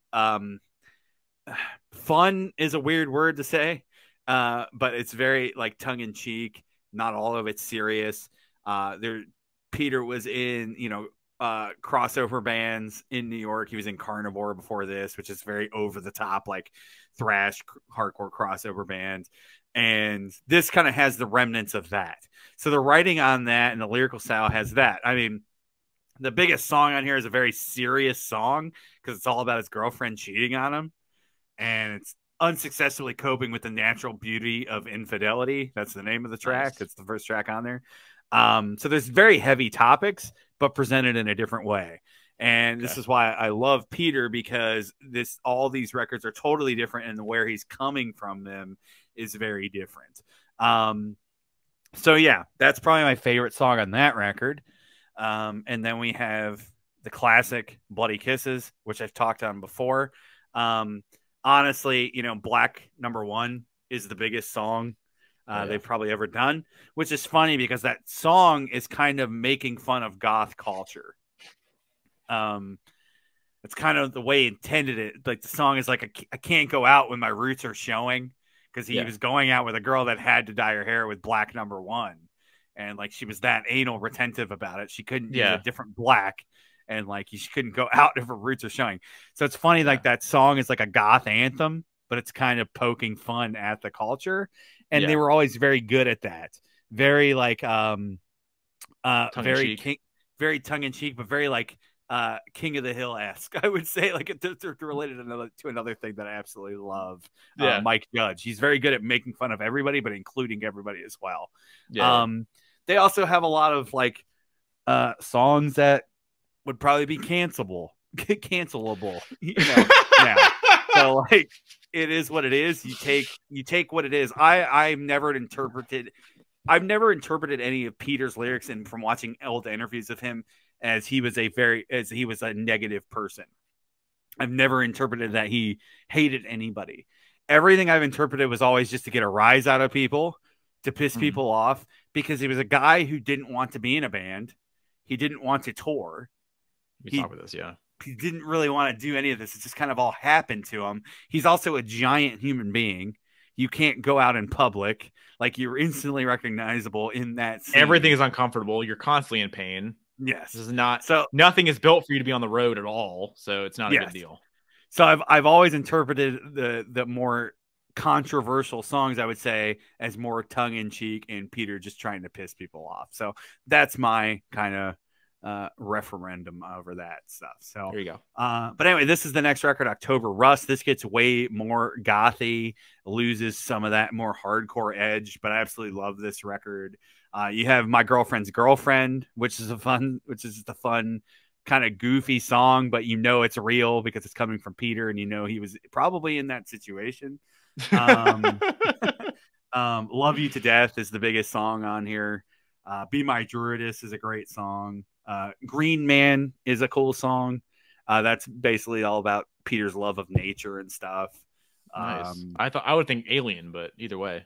fun is a weird word to say, but it's very like tongue in cheek. Not all of it's serious. Peter was in, crossover bands in New York. He was in Carnivore before this, which is very over the top, like thrash hardcore crossover band. And this kind of has the remnants of that. So the writing on that and the lyrical style has that. I mean, the biggest song on here is a very serious song because it's all about his girlfriend cheating on him. And it's unsuccessfully coping with the natural beauty of infidelity. That's the name of the track. It's the first track on there. So there's very heavy topics, but presented in a different way. And this is why I love Peter, because all these records are totally different, and where he's coming from them is very different. So yeah, that's probably my favorite song on that record. And then we have the classic Bloody Kisses, which I've talked on before. Honestly, Black Number One is the biggest song they've probably ever done, which is funny because that song is kind of making fun of goth culture. It's kind of the way he intended it. Like, the song is like, I can't go out when my roots are showing, because he was going out with a girl that had to dye her hair with Black Number One. And like, she was that anal retentive about it. She couldn't use a different black, and like, she couldn't go out if her roots are showing. So it's funny, like, that song is like a goth anthem, but it's kind of poking fun at the culture. And they were always very good at that. Very like, very tongue in cheek, but very like, King of the Hill-esque, I would say. Like, they're related to another thing that I absolutely love. Mike Judge. He's very good at making fun of everybody, but including everybody as well. They also have a lot of like songs that would probably be cancelable. Now. So like, it is what it is. You take what it is. I've never interpreted any of Peter's lyrics, and from watching old interviews of him, as he was a negative person. I've never interpreted that he hated anybody. Everything I've interpreted was always just to get a rise out of people, to piss people off, because he was a guy who didn't want to be in a band. He didn't want to tour. We talk about this, He didn't really want to do any of this. It just kind of all happened to him. He's also a giant human being. You can't go out in public. Like, you're instantly recognizable in that scene. Everything is uncomfortable. You're constantly in pain. Yes. This is not, so nothing is built for you to be on the road at all. So it's not a good deal. So I've always interpreted the more controversial songs, I would say, as more tongue in cheek, and Peter just trying to piss people off. So that's my kind of referendum over that stuff. So there you go. But anyway, this is the next record, October Rust. This gets way more gothy, loses some of that more hardcore edge, but I absolutely love this record. You have My Girlfriend's Girlfriend, which is the fun kind of goofy song, but it's real because it's coming from Peter, and he was probably in that situation. Love You to Death is the biggest song on here. Be My Druidess is a great song. Green Man is a cool song. That's basically all about Peter's love of nature and stuff. Nice. I would think Alien, but either way.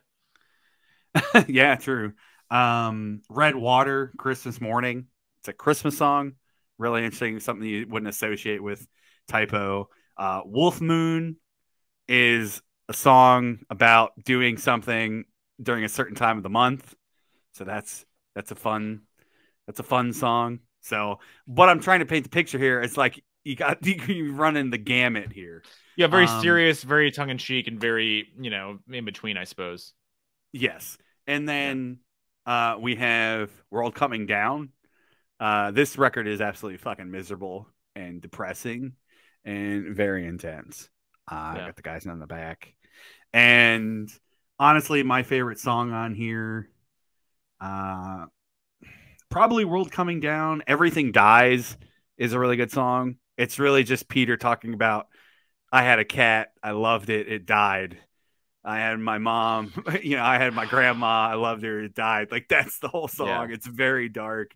Yeah, true. Red Water, Christmas Morning. It's a Christmas song. Really interesting. Something you wouldn't associate with Typo. Wolf Moon is a song about doing something during a certain time of the month. So that's a fun song. So what I'm trying to paint the picture here is like, you running the gamut here. Yeah, very serious, very tongue in cheek, and very, in between, I suppose. Yes. And then we have World Coming Down. This record is absolutely fucking miserable and depressing and very intense. I got the guys on the back. And honestly, my favorite song on here, probably World Coming Down. Everything Dies is a really good song. It's really just Peter talking about, I had a cat, I loved it, it died. I had my mom, I had my grandma, I loved her, it died. Like, that's the whole song. Yeah. It's very dark,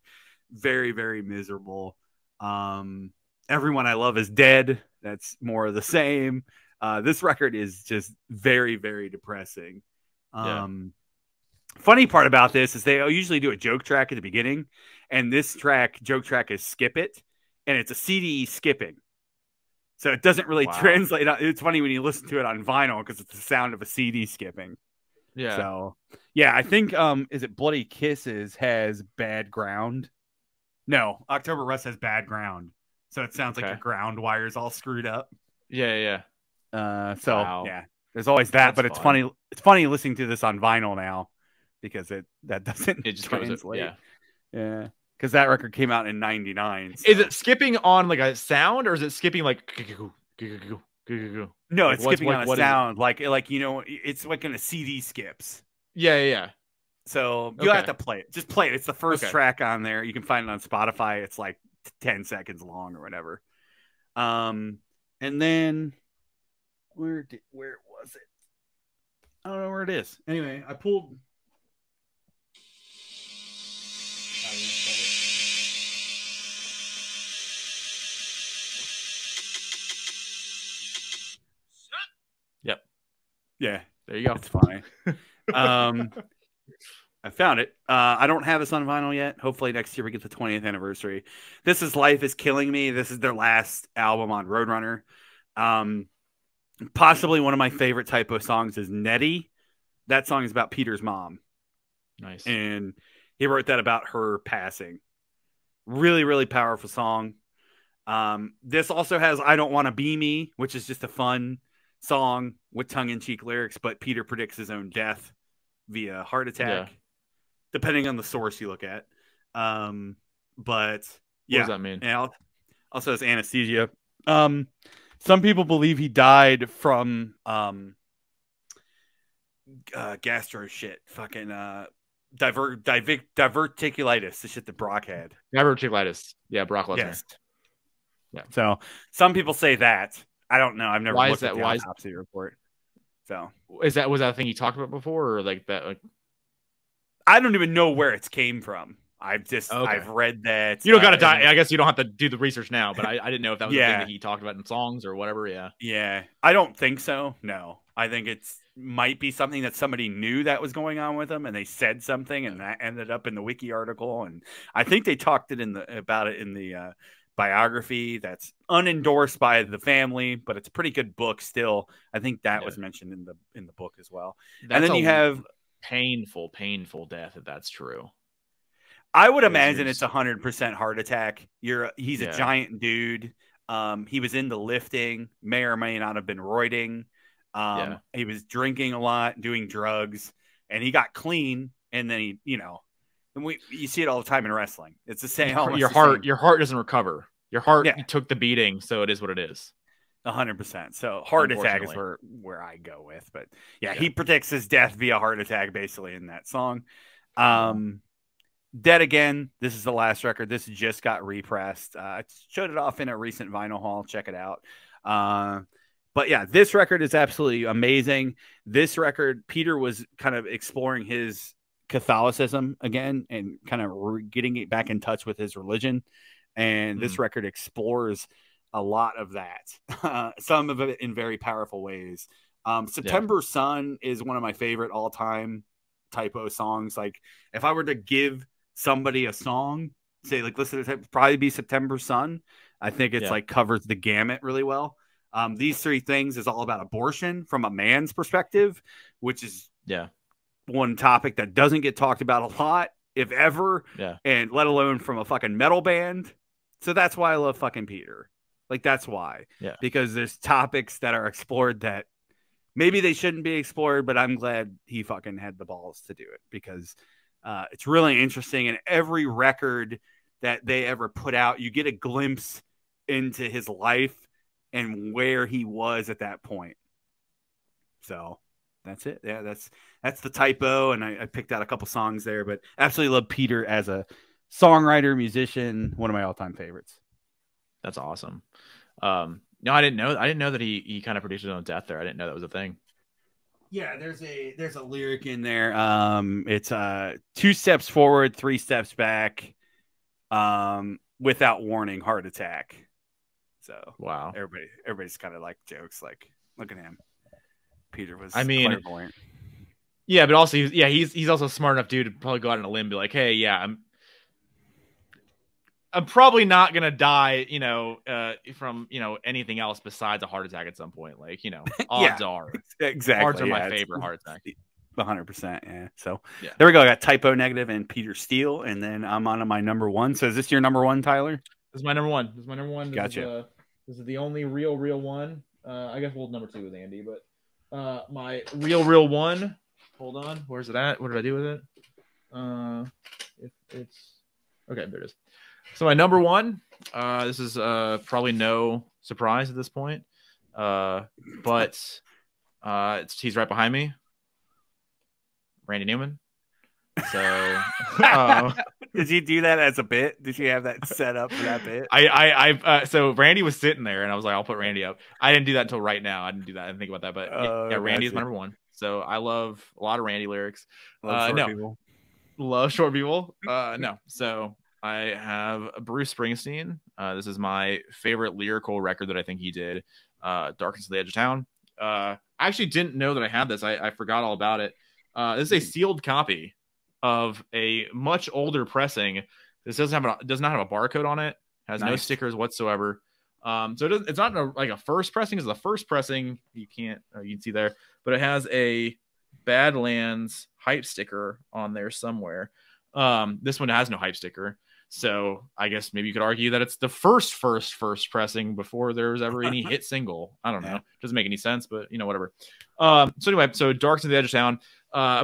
very, very miserable. Everyone I Love Is Dead. That's more of the same. This record is just very, very depressing. Funny part about this is they usually do a joke track at the beginning, and this joke track is Skip It, and it's a CD skipping. So it doesn't really translate. It's funny when you listen to it on vinyl because it's the sound of a CD skipping. Yeah. So, yeah, I think, is it Bloody Kisses has Bad Ground? No, October Rust has Bad Ground. So it sounds like your ground wire's all screwed up. Yeah. Yeah, there's always that, but it's funny. It's funny listening to this on vinyl now because that doesn't translate. Yeah. Because that record came out in '99. So. Is it skipping on like a sound, or is it skipping like? No, it's skipping on a sound. Like it's like in a CD skips. Yeah. So you'll have to play it. Just play it. It's the first track on there. You can find it on Spotify. It's like 10 seconds long or whatever. And then where was it? I don't know where it is. Anyway, I pulled. Yep. Yeah. There you go. It's fine. I found it. I don't have this on vinyl yet. Hopefully next year we get the 20th anniversary. This is Life is Killing Me. This is their last album on Roadrunner. Possibly one of my favorite Typo songs is Nettie. That song is about Peter's mom. Nice. And he wrote that about her passing. Really, really powerful song. This also has I Don't Want to Be Me, which is just a fun song with tongue-in-cheek lyrics, but Peter predicts his own death via heart attack, depending on the source you look at. But yeah, what does that mean? And also has anesthesia. Some people believe he died from gastro shit, fucking diverticulitis, the shit that Brock had. Diverticulitis, yeah, Brock Lesnar. Yes. Yeah. So some people say that. I don't know. I've never looked at the autopsy report. So was that a thing you talked about before, or like that? I don't even know where it came from. I've read that. You don't got to die. I guess you don't have to do the research now, but I didn't know if that was the thing that he talked about in songs or whatever. Yeah. Yeah. I don't think so. No. I think might be something that somebody knew that was going on with him, and they said something, and that ended up in the wiki article. And I think they talked about it in the biography that's unendorsed by the family, but it's a pretty good book still. I think that was mentioned in the book as well. And then you have painful death, if that's true. I would imagine it's 100% heart attack. He's a giant dude. He was into lifting, may or may not have been roiding. He was drinking a lot, doing drugs, and he got clean. And then you see it all the time in wrestling. It's the same. Your heart doesn't recover. Your heart took the beating, so it is what it is. 100%. So heart attack is where I go with. But he predicts his death via heart attack, basically, in that song. Dead Again. This is the last record. This just got repressed. I showed it off in a recent vinyl haul. Check it out. But yeah, this record is absolutely amazing. This record, Peter was kind of exploring his Catholicism again and kind of getting it back in touch with his religion. And this record explores a lot of that, some of it in very powerful ways. September Sun is one of my favorite all-time Typo songs. Like, if I were to give somebody a song, say, like, listen to it, probably be September Sun. I think it's like covers the gamut really well. These Three Things is all about abortion from a man's perspective, which is one topic that doesn't get talked about a lot, if ever, and let alone from a fucking metal band. So that's why I love fucking Peter. Like, that's why. Because there's topics that are explored that maybe they shouldn't be explored, but I'm glad he fucking had the balls to do it, because it's really interesting. And every record that they ever put out, you get a glimpse into his life and where he was at that point. So that's it. Yeah, that's the Typo. And I picked out a couple songs there, but absolutely love Peter as a songwriter, musician, one of my all-time favorites. That's awesome. No, I didn't know that he kind of predicted his own death there. I didn't know that was a thing. Yeah, there's a lyric in there. It's 2 steps forward, 3 steps back, without warning, heart attack. So wow, everybody's kind of like jokes like, look at him. Peter was, clairvoyant. Yeah, but also he's also a smart enough dude to probably go out on a limb and be like, hey, I'm probably not gonna die, from anything else besides a heart attack at some point. Like, odds are exactly. Odds are my favorite heart attack. 100%. Yeah. So there we go. I got Typo Negative and Peter Steele, and then I'm on to my number one. So is this your number one, Tyler? This is my number one. Gotcha. This is the only real one. I guess number two with Andy, but my real one. Hold on, where's it at? What did I do with it? It's okay. There it is. So my number one, this is probably no surprise at this point, but he's right behind me. Randy Newman. So, did you do that as a bit? Did you have that set up for that bit? So Randy was sitting there, and I was like, I'll put Randy up. I didn't do that until right now. I didn't do that. I didn't think about that, but yeah, Randy is my number one. So I love a lot of Randy lyrics. Love short people. Love short people. No. So I have Bruce Springsteen. This is my favorite lyrical record that I think he did. Darkness at the Edge of Town. I actually didn't know that I had this. I forgot all about it. This is a sealed copy of a much older pressing. This does not have a barcode on it. Has no stickers whatsoever. So it's not like a first pressing. It's the first pressing. You can see there, but it has a Badlands hype sticker on there somewhere. This one has no hype sticker. So I guess maybe you could argue that it's the first pressing before there was ever any hit single. I don't know. Doesn't make any sense, but whatever. So anyway, so Dark to the Edge of Town.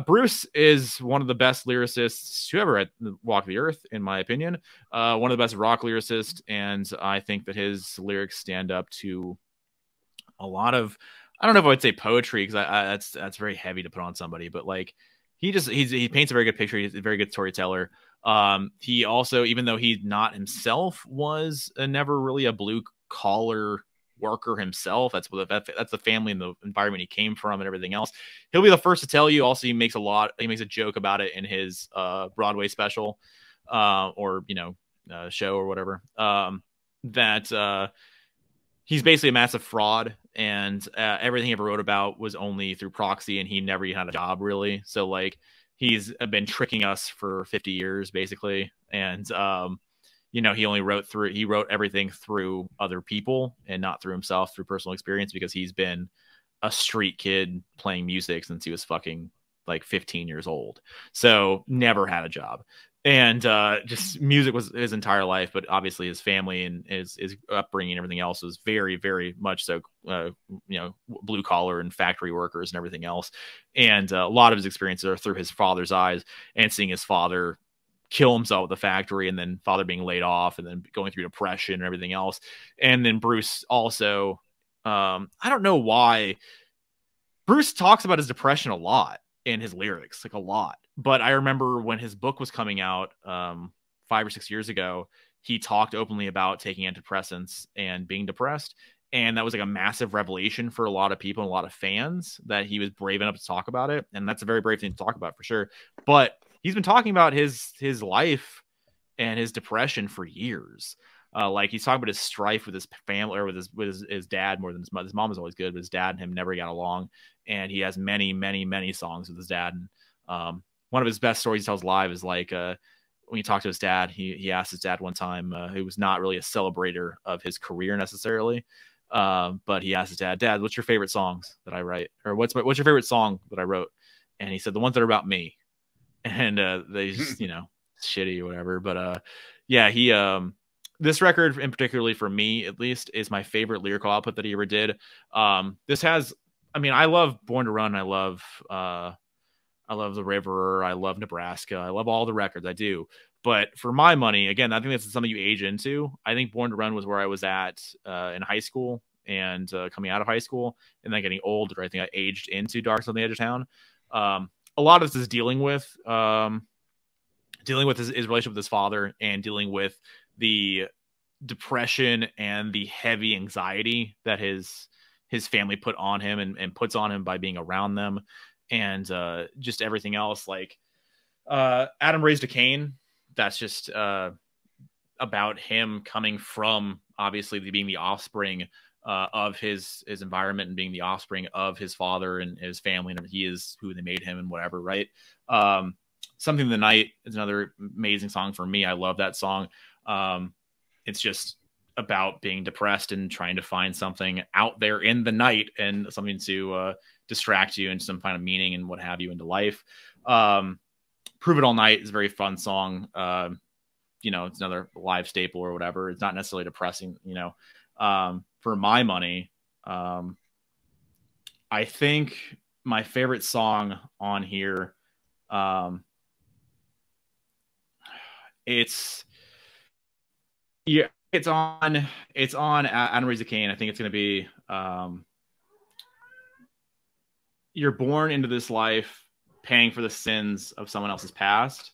Bruce is one of the best lyricists to ever walk the earth, in my opinion. One of the best rock lyricists, and I think that his lyrics stand up to a lot of, I don't know if I would say poetry, because that's very heavy to put on somebody, but like he paints a very good picture. He's a very good storyteller. He also, even though he's not himself, was never really a blue collar worker himself. That's the family and the environment he came from and everything else. He'll be the first to tell you. Also, he makes a joke about it in his Broadway special, or show or whatever, that he's basically a massive fraud, and everything he ever wrote about was only through proxy, and he never even had a job really. So like he's been tricking us for 50 years basically, and he wrote everything through other people and not through himself, through personal experience, because he's been a street kid playing music since he was fucking like 15 years old. So never had a job. And just music was his entire life, but obviously his family and his upbringing and everything else was very, very much so, blue collar and factory workers and everything else. And a lot of his experiences are through his father's eyes, and seeing his father kill himself at the factory, and then father being laid off, and then going through depression and everything else. And then Bruce also, I don't know why, Bruce talks about his depression a lot in his lyrics, like a lot. But I remember when his book was coming out 5 or 6 years ago, he talked openly about taking antidepressants and being depressed. And that was like a massive revelation for a lot of people and a lot of fans, that he was brave enough to talk about it. And that's a very brave thing to talk about for sure. But he's been talking about his life and his depression for years. Like he's talking about his strife with his family, or with his dad, more than his mom. His mom was always good, but his dad and him never got along. And he has many, many, many songs with his dad. And one of his best stories he tells live is like when he talked to his dad, he asked his dad one time, who was not really a celebrator of his career necessarily, but he asked his dad, what's your favorite songs that I write? Or what's your favorite song that I wrote? And he said, the ones that are about me. And they just, shitty or whatever. But he this record, in particularly for me at least, is my favorite lyrical output that he ever did. This has, I love Born to Run. I love The River. I love Nebraska. I love all the records. I do. But for my money, again, I think that's something you age into. I think Born to Run was where I was at in high school, and coming out of high school, and then getting older. I think I aged into Dark on the Edge of Town. A lot of this is dealing with his relationship with his father, and dealing with the depression and the heavy anxiety that his family put on him and puts on him by being around them. And just everything else, like Adam Raised a Cain. That's just about him coming from, obviously, being the offspring of his environment, and being the offspring of his father and his family, and he is who they made him and whatever, right? Something in the Night is another amazing song for me. I love that song. It's just about being depressed and trying to find something out there in the night, and something to distract you and some kind of meaning and what have you into life. Prove It All Night is a very fun song. It's another live staple or whatever. It's not necessarily depressing, for my money. I think my favorite song on here, it's on Adam Raised a Cain. I think it's going to be You're Born Into This Life, paying for the sins of someone else's past,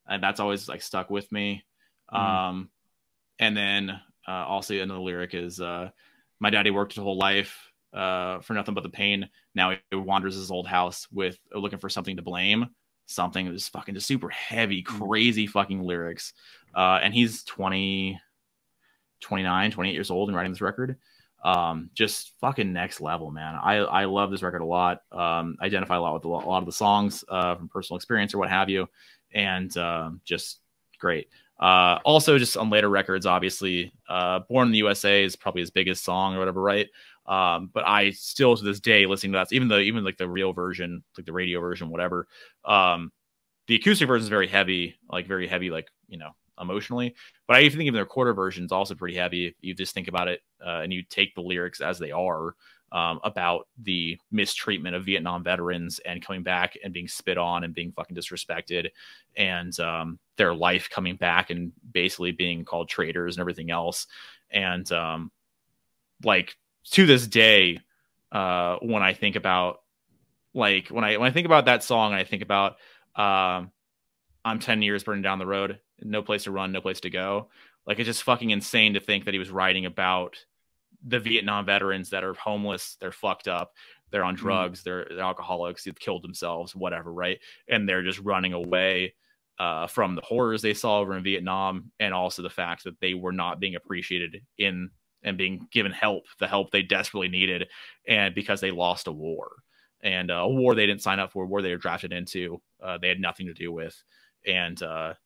and that's always like stuck with me. And then also another lyric is my daddy worked his whole life for nothing but the pain. Now he wanders his old house with looking for something to blame. Something that's fucking just super heavy, crazy fucking lyrics. And he's 29, 28 years old and writing this record. Just fucking next level, man. I love this record a lot. Identify a lot with a lot of the songs from personal experience or what have you. And just great. Also, just on later records, obviously, Born in the USA is probably his biggest song or whatever, right? But I still to this day listening to that, even like the real version, like the radio version, whatever. The acoustic version is very heavy, like emotionally. But I even think even the recorder version is also pretty heavy. If you just think about it and you take the lyrics as they are about the mistreatment of Vietnam veterans and coming back and being spit on and being fucking disrespected, and their life coming back and basically being called traitors and everything else. And like to this day, when I think about like when I think about that song, and I think about I'm 10 years burning down the road, no place to run, no place to go. Like, it's just fucking insane to think that he was writing about the Vietnam veterans that are homeless, they're fucked up, they're on drugs, they're alcoholics, they've killed themselves, whatever, right? And they're just running away from the horrors they saw over in Vietnam, and also the fact that they were not being appreciated in and being given the help they desperately needed, and because they lost a war. And a war they didn't sign up for, a war they were drafted into, they had nothing to do with. And a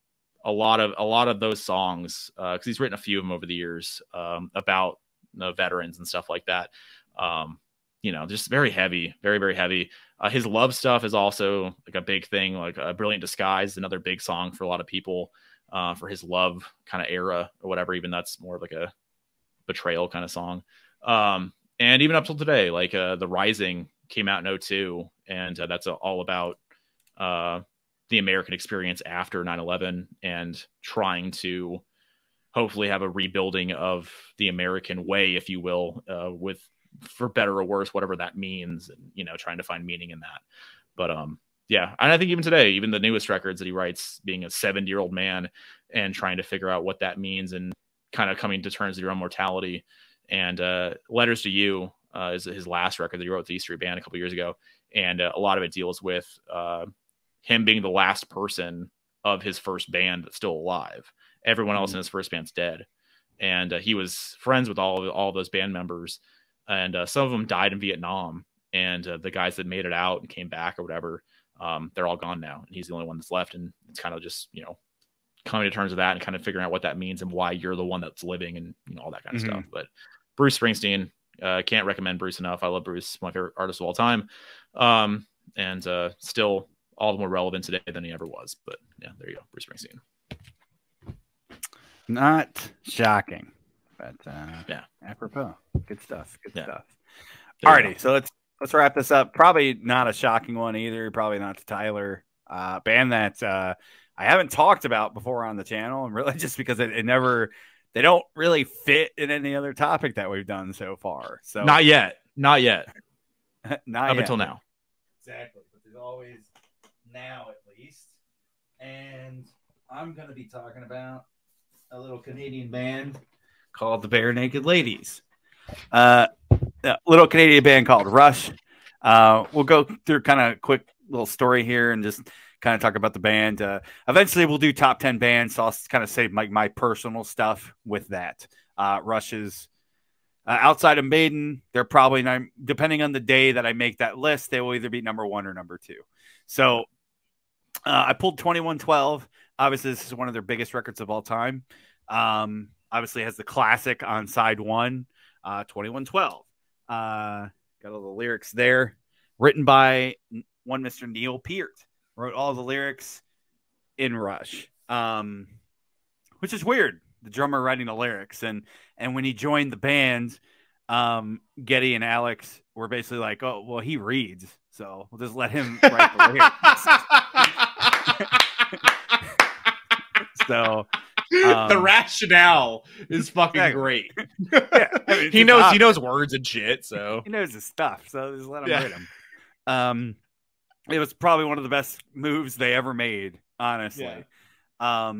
lot of those songs, because he's written a few of them over the years about veterans and stuff like that. Just very heavy, very, very heavy. His love stuff is also like a big thing, like a Brilliant Disguise, another big song for a lot of people for his love kind of era or whatever. Even that's more of like a betrayal kind of song. And even up till today, like The Rising came out in 2002, and that's all about the American experience after 9/11 and trying to hopefully have a rebuilding of the American way, if you will, with, for better or worse, whatever that means, and, trying to find meaning in that. But, yeah. And I think even today, even the newest records that he writes, being a 70-year-old man and trying to figure out what that means and kind of coming to terms with your own mortality. And Letters to You is his last record that he wrote with the East Street Band a couple years ago. And a lot of it deals with him being the last person of his first band that's still alive. Everyone else in his first band's dead. And he was friends with all those band members. And some of them died in Vietnam. And the guys that made it out and came back or whatever, they're all gone now. And he's the only one that's left. And it's kind of just, coming to terms with that and kind of figuring out what that means and why you're the one that's living and all that kind of stuff. But Bruce Springsteen, can't recommend Bruce enough. I love Bruce, my favorite artist of all time. And still all the more relevant today than he ever was. But yeah, there you go, Bruce Springsteen. Not shocking, but yeah, apropos. Good stuff. Good stuff. Alrighty, so let's wrap this up. Probably not a shocking one either. Probably not to Tyler. Band that I haven't talked about before on the channel, and really just because they don't really fit in any other topic that we've done so far. So not yet. not up yet. Until now. Exactly, but there's always now at least. And I'm going to be talking about a little Canadian band called the Bare Naked Ladies. A little Canadian band called Rush. We'll go through kind of quick little story here and just kind of talk about the band. Eventually we'll do top 10 bands, so I'll kind of say my personal stuff with that. Rush is outside of Maiden. They're probably not, depending on the day that I make that list, they will either be number 1 or number 2. So I pulled 2112. Obviously, this is one of their biggest records of all time. Obviously, has the classic on side 1, 2112. Got all the lyrics there. Written by one Mr. Neil Peart. Wrote all the lyrics in Rush, which is weird. The drummer writing the lyrics. And when he joined the band, Geddy and Alex were basically like, oh, well, he reads, so we'll just let him write the lyrics. So the rationale is fucking great. Yeah, I mean, he knows words and shit, so he knows his stuff. So just let him write them. It was probably one of the best moves they ever made, honestly. Yeah.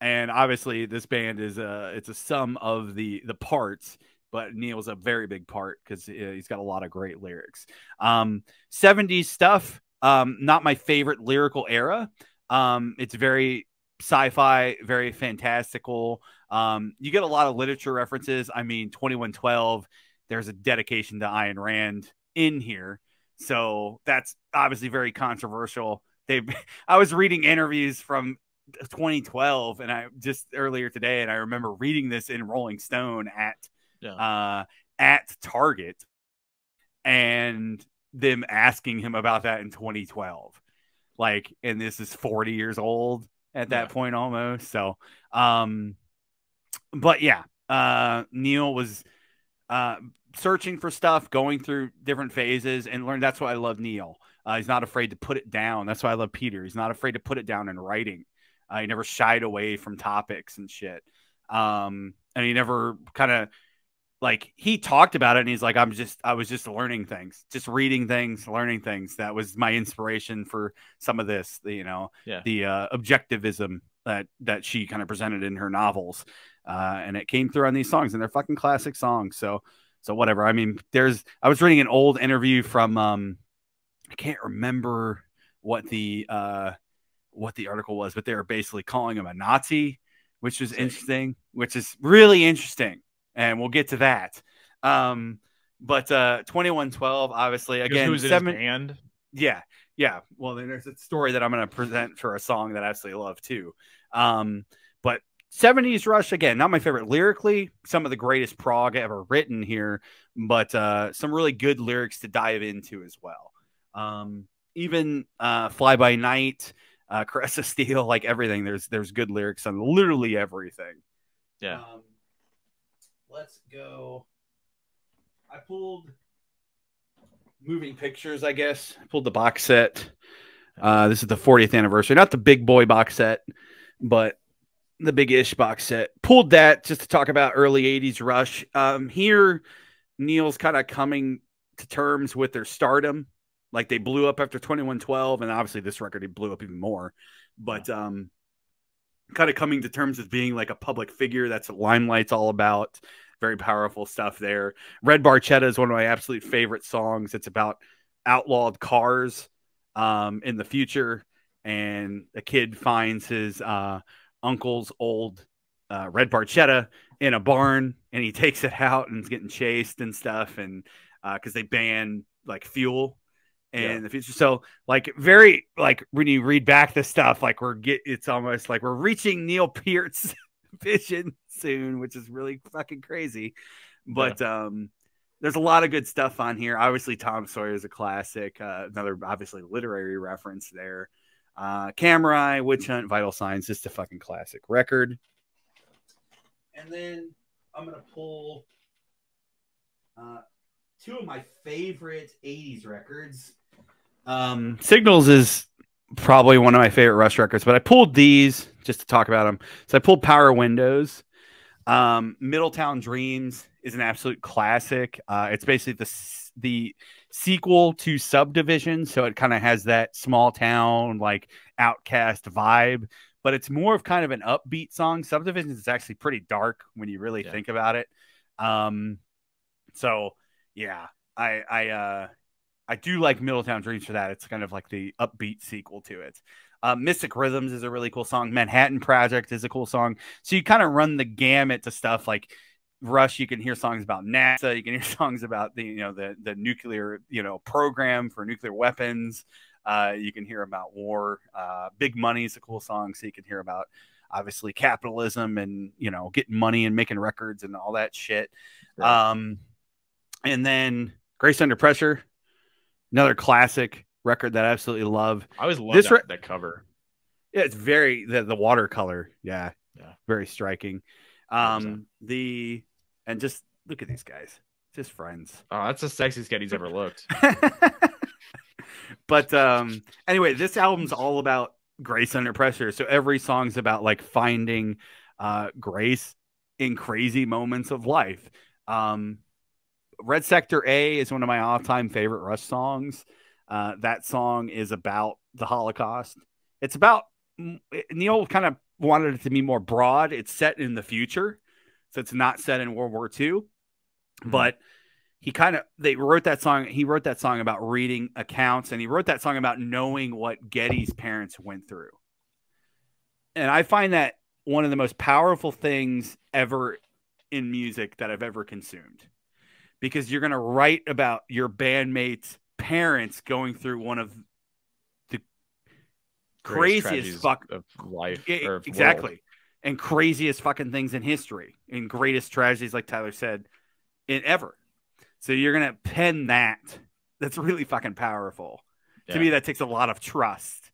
And obviously this band is it's a sum of the parts, but Neil's a very big part because he's got a lot of great lyrics. 70s stuff, not my favorite lyrical era. It's very sci-fi, very fantastical. You get a lot of literature references. I mean, 2112, there's a dedication to Ayn Rand in here. So that's obviously very controversial. I was reading interviews from 2012 and I just earlier today, and I remember reading this in Rolling Stone at Target, and them asking him about that in 2012. Like, and this is 40 years old at that point almost. So, but yeah, Neil was searching for stuff, going through different phases, and learned. That's why I love Neil. He's not afraid to put it down. That's why I love Peter. He's not afraid to put it down in writing. He never shied away from topics and shit. And he never kind of, like, he talked about it and he's like, I was just learning things, just reading things, learning things. That was my inspiration for some of this, the objectivism that she kind of presented in her novels. And it came through on these songs, and they're fucking classic songs. So whatever. I mean, I was reading an old interview from, I can't remember what the article was, but they were basically calling him a Nazi, which was interesting, which is really interesting. And we'll get to that. But 2112, obviously, again, who's in his band? Yeah. Well, then there's a story that I'm going to present for a song that I absolutely love too. But 70s Rush, again, not my favorite lyrically. Some of the greatest prog ever written here, but some really good lyrics to dive into as well. Even Fly By Night, Caress of Steel, like everything. There's good lyrics on literally everything. Yeah. Let's go. I pulled Moving Pictures, I guess. I pulled the box set. This is the 40th anniversary. Not the big boy box set, but the big-ish box set. Pulled that just to talk about early 80s Rush. Here, Neil's kind of coming to terms with their stardom. Like, they blew up after 2112, and obviously this record, it blew up even more. But kind of coming to terms with being like a public figure. That's what Limelight's all about. Very powerful stuff there. Red Barchetta is one of my absolute favorite songs. It's about outlawed cars in the future, and a kid finds his uncle's old Red Barchetta in a barn, and he takes it out and is getting chased and stuff, and because they ban like fuel in the future. So like very like when you read back the stuff, like it's almost like we're reaching Neil Peart's vision soon, which is really fucking crazy. But there's a lot of good stuff on here. Obviously, Tom Sawyer is a classic. Another obviously literary reference there. Camera Eye, Witch Hunt, Vital Signs, just a fucking classic record. And then I'm gonna pull two of my favorite 80s records. Signals is probably one of my favorite Rush records, but I pulled these just to talk about them. So I pulled Power Windows. Middletown Dreams is an absolute classic. It's basically the sequel to Subdivision, so it kind of has that small town like outcast vibe, but it's more of kind of an upbeat song. Subdivision is actually pretty dark when you really think about it. So yeah, I do like Middletown Dreams for that. It's kind of like the upbeat sequel to it. Mystic Rhythms is a really cool song. Manhattan Project is a cool song. So you kind of run the gamut to stuff like Rush. You can hear songs about NASA. You can hear songs about the nuclear program for nuclear weapons. You can hear about war. Big Money is a cool song. So you can hear about obviously capitalism and getting money and making records and all that shit. Right. And then Grace Under Pressure, another classic record that I absolutely love. I always love that cover. Yeah, it's very the watercolor. Yeah, very striking. And just look at these guys, just friends. Oh, that's the sexiest kid he's ever looked. But anyway, this album's all about grace under pressure. So every song's about like finding grace in crazy moments of life. Red Sector A is one of my all-time favorite Rush songs. That song is about the Holocaust. It's about Neil kind of wanted it to be more broad. It's set in the future, so it's not set in World War II, but they wrote that song. He wrote that song about reading accounts, and he wrote that song about knowing what Getty's parents went through. And I find that one of the most powerful things ever in music that I've ever consumed, because you're going to write about your bandmates' parents going through one of the craziest of life. Exactly. World. And craziest fucking things in history, and greatest tragedies, like Tyler said, in ever. So you're going to pen that. That's really fucking powerful. Yeah. To me, that takes a lot of trust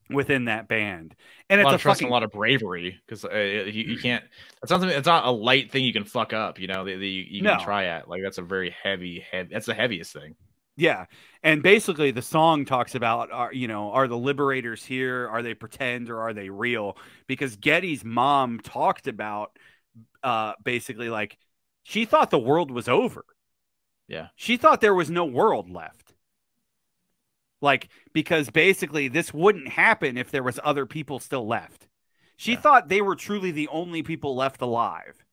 within that band. And it's a trust and a lot of bravery, because you can't, it's not a light thing you can fuck up, you know, you can try at. Like, that's a very heavy, that's the heaviest thing. Yeah. And basically the song talks about, are the liberators here? Are they pretend or are they real? Because Getty's mom talked about basically, like, she thought the world was over. Yeah. She thought there was no world left. Like, because basically this wouldn't happen if there was other people still left. She thought they were truly the only people left alive,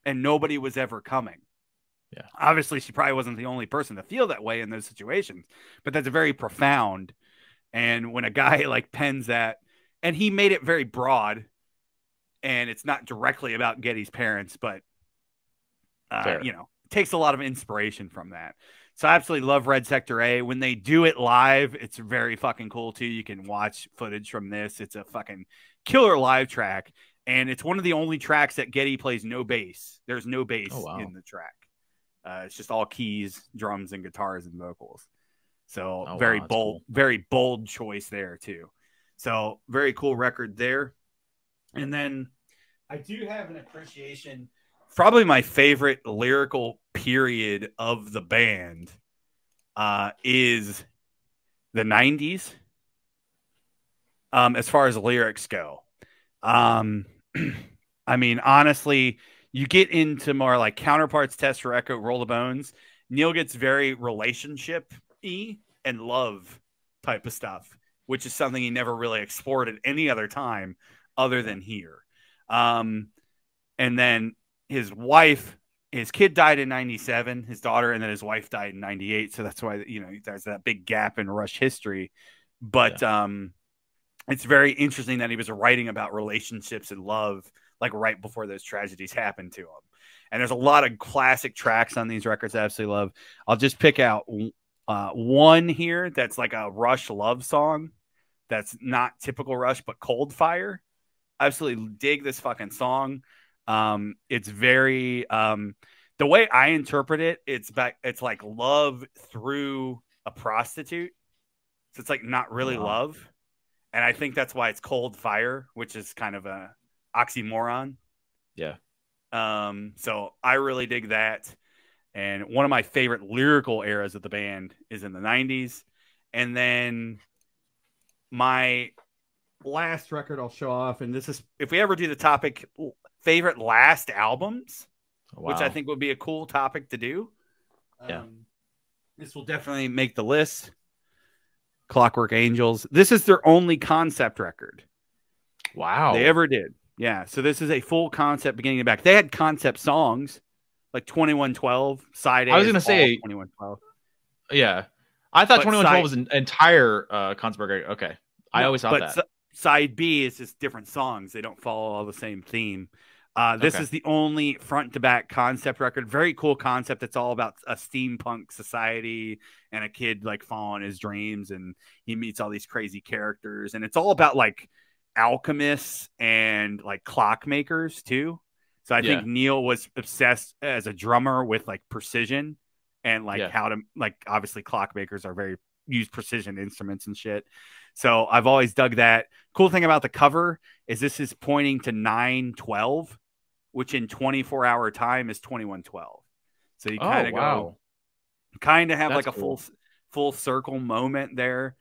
and nobody was ever coming. Yeah. Obviously, she probably wasn't the only person to feel that way in those situations, but that's very profound. And when a guy like pens that, and he made it very broad, and it's not directly about Getty's parents, but takes a lot of inspiration from that. So I absolutely love Red Sector A. When they do it live, it's very fucking cool too. You can watch footage from this. It's a fucking killer live track. And it's one of the only tracks that Getty plays no bass. There's no bass in the track. It's just all keys, drums, and guitars and vocals. So very bold choice there too. So very cool record there. And then I do have an appreciation. Probably my favorite lyrical period of the band is the 90s, as far as lyrics go. I mean, honestly, you get into more like Counterparts, Test Echo, Roll the Bones. Neil gets very relationship-y and love type of stuff, which is something he never really explored at any other time other than here. And then his kid died in 97, his daughter, and then his wife died in 98. So that's why, there's that big gap in Rush history. But it's very interesting that he was writing about relationships and love, like right before those tragedies happened to him. And there's a lot of classic tracks on these records I absolutely love. I'll just pick out one here that's like a Rush love song that's not typical Rush, but Cold Fire. I absolutely dig this fucking song. It's very the way I interpret it, it's like love through a prostitute. So it's like not really love. And I think that's why it's Cold Fire, which is kind of a oxymoron. Yeah. So I really dig that. And one of my favorite lyrical eras of the band is in the 90s. And then my last record I'll show off, and this is, if we ever do the topic, favorite last albums, which I think would be a cool topic to do. This will definitely make the list. Clockwork Angels. This is their only concept record. Wow. They ever did. Yeah. So this is a full concept beginning to back. They had concept songs like 2112, Side A. I was going to say 2112. Yeah. I thought 2112 was an entire concept record. Okay. I always thought that. Side B is just different songs. They don't follow all the same theme. This is the only front to back concept record. Very cool concept. It's all about a steampunk society and a kid like following his dreams, and he meets all these crazy characters. And it's all about like alchemists and like clockmakers too. So I think Neil was obsessed as a drummer with like precision and like how to, like, obviously clockmakers are very use precision instruments and shit. So I've always dug that. Cool thing about the cover is this is pointing to 9/12, which in 24-hour time is 2112. So you kind of have that's like a full circle moment there.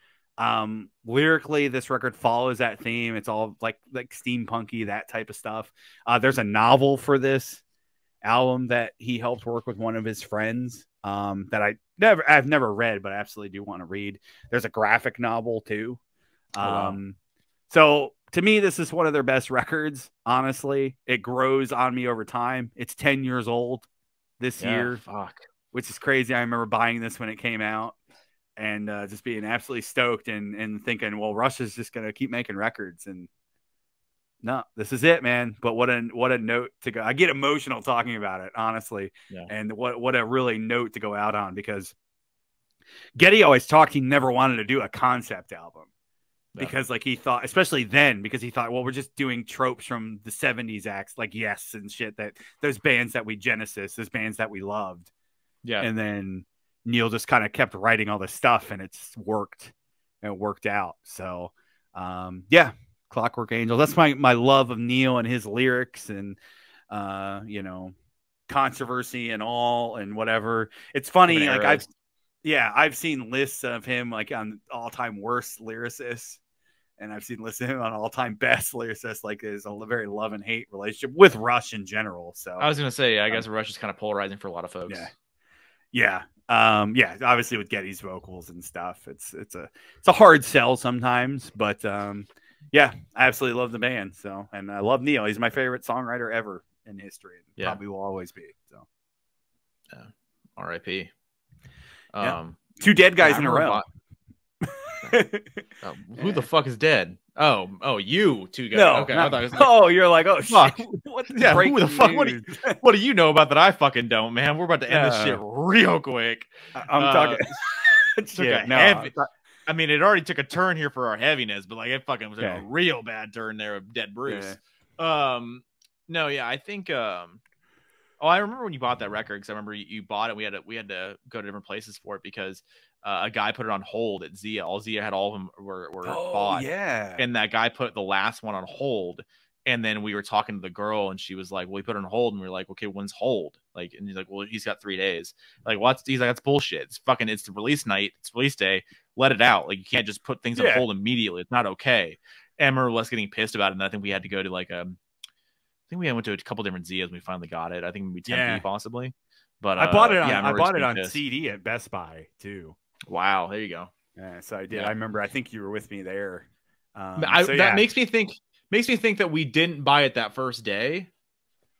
Lyrically, this record follows that theme. It's all like steampunky, that type of stuff. There's a novel for this album that he helped work with one of his friends. that I've never read, but I absolutely do want to read. There's a graphic novel too. wow. So to me, this is one of their best records. Honestly, it grows on me over time. It's 10 years old this year, fuck. which is crazy. I remember buying this when it came out and just being absolutely stoked and thinking, well, Russia's just going to keep making records. And no, this is it, man. But what a note to go. I get emotional talking about it, honestly. Yeah. And what a really note to go out on, because Geddy always talked he never wanted to do a concept album. Because like he thought, especially then, because he thought, well, we're just doing tropes from the 70s acts like Yes and shit, that those bands that we Genesis, those bands that we loved. Yeah. And then Neil just kind of kept writing all this stuff and it's worked and it worked out. So yeah, Clockwork Angel. That's my love of Neil and his lyrics and you know, controversy and all and whatever. It's funny, like I've seen lists of him like on all-time worst lyricists. And I've seen lists of him on all-time best lyricists. Like, there's a very love and hate relationship with Rush in general. So I was gonna say, I guess Rush is kind of polarizing for a lot of folks. Yeah. Obviously with Geddy's vocals and stuff, it's a hard sell sometimes, but yeah, I absolutely love the band. So, and I love Neil. He's my favorite songwriter ever in history. And probably will always be. So, R.I.P. Two dead guys in a row. Who the fuck is dead? Oh, you two guys. No, okay. I thought it was like, you're like, oh fuck. Shit. Who the fuck? What do you know about that? I fucking don't, man. We're about to end this shit real quick. I'm talking. I mean, it already took a turn here for our heaviness, but like it fucking was a real bad turn there of dead Bruce. I think. I remember when you bought that record, because I remember you bought it. We had to go to different places for it because a guy put it on hold at Zia. Zia had all of them were bought. Yeah. And that guy put the last one on hold. And then we were talking to the girl, and she was like, "Well, he put it on hold." And we were like, "Okay, when's hold?" Like, and he's like, "Well, he's got 3 days." Like, what's? He's like, "That's bullshit. It's the release night. It's release day. Let it out. Like, you can't just put things on hold immediately. It's not okay." And I remember us getting pissed about it. And I think we had to go to like I think we went to a couple different Zias. And we finally got it. I think maybe Tempe possibly. But I bought it on I bought it on CD at Best Buy too. Wow, there you go. Yeah, so I did. I remember. I think you were with me there. That makes me think that we didn't buy it that first day,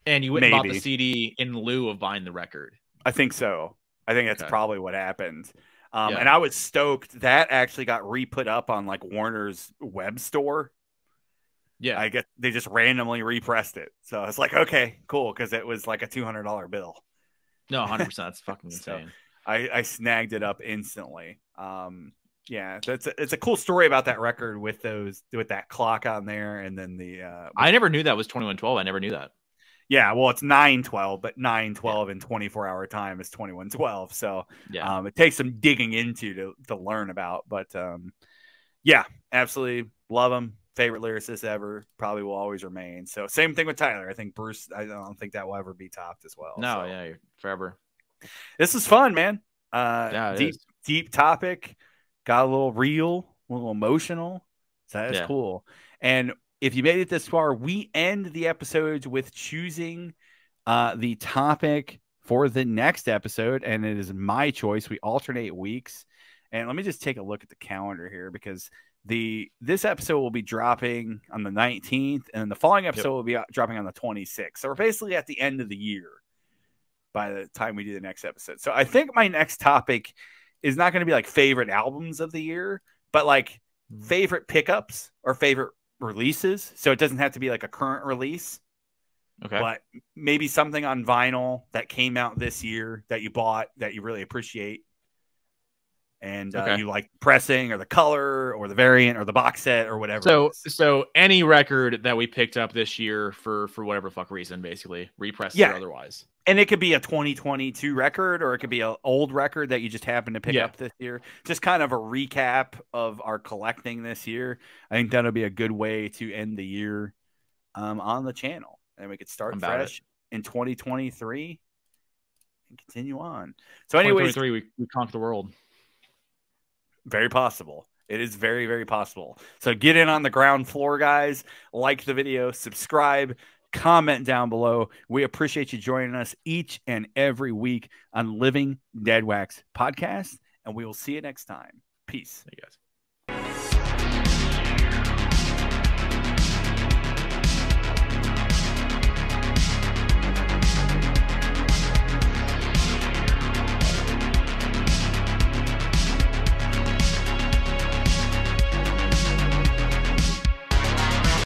and you went and bought the CD in lieu of buying the record. I think so. I think that's probably what happened. And I was stoked that actually got re-put up on like Warner's web store. Yeah, I guess they just randomly repressed it. So it's like, okay, cool, because it was like a $200 bill. No, 100%. That's fucking insane. So I snagged it up instantly. Yeah, it's a cool story about that record with that clock on there, and then the. I never knew that was 2112. I never knew that. Yeah, well, it's 9/12, but 9/12 in 24-hour time is 2112. So it takes some digging into to learn about. But yeah, absolutely love them. Favorite lyricist ever. Probably will always remain. So same thing with Tyler. I think Bruce. I don't think that will ever be topped as well. No, forever. This is fun, man. Deep topic. Got a little real, a little emotional. So that's cool. And if you made it this far, we end the episodes with choosing the topic for the next episode. And it is my choice. We alternate weeks. And let me just take a look at the calendar here, because this episode will be dropping on the 19th, and the following episode will be dropping on the 26th. So we're basically at the end of the year by the time we do the next episode. So I think my next topic is not going to be like favorite albums of the year, but like favorite pickups or favorite releases. So it doesn't have to be like a current release. Okay. But maybe something on vinyl that came out this year that you bought that you really appreciate. And you like pressing or the color or the variant or the box set or whatever. So any record that we picked up this year for whatever fuck reason, basically repressed or otherwise. And it could be a 2022 record, or it could be an old record that you just happened to pick up this year. Just kind of a recap of our collecting this year. I think that'll be a good way to end the year on the channel. And we could start fresh in 2023 and continue on. So anyways, 2023, we conquer the world. Very possible. It is very, very possible. So get in on the ground floor, guys. Like the video, subscribe, comment down below. We appreciate you joining us each and every week on Living Deadwax podcast, and we will see you next time. Peace. Hey guys.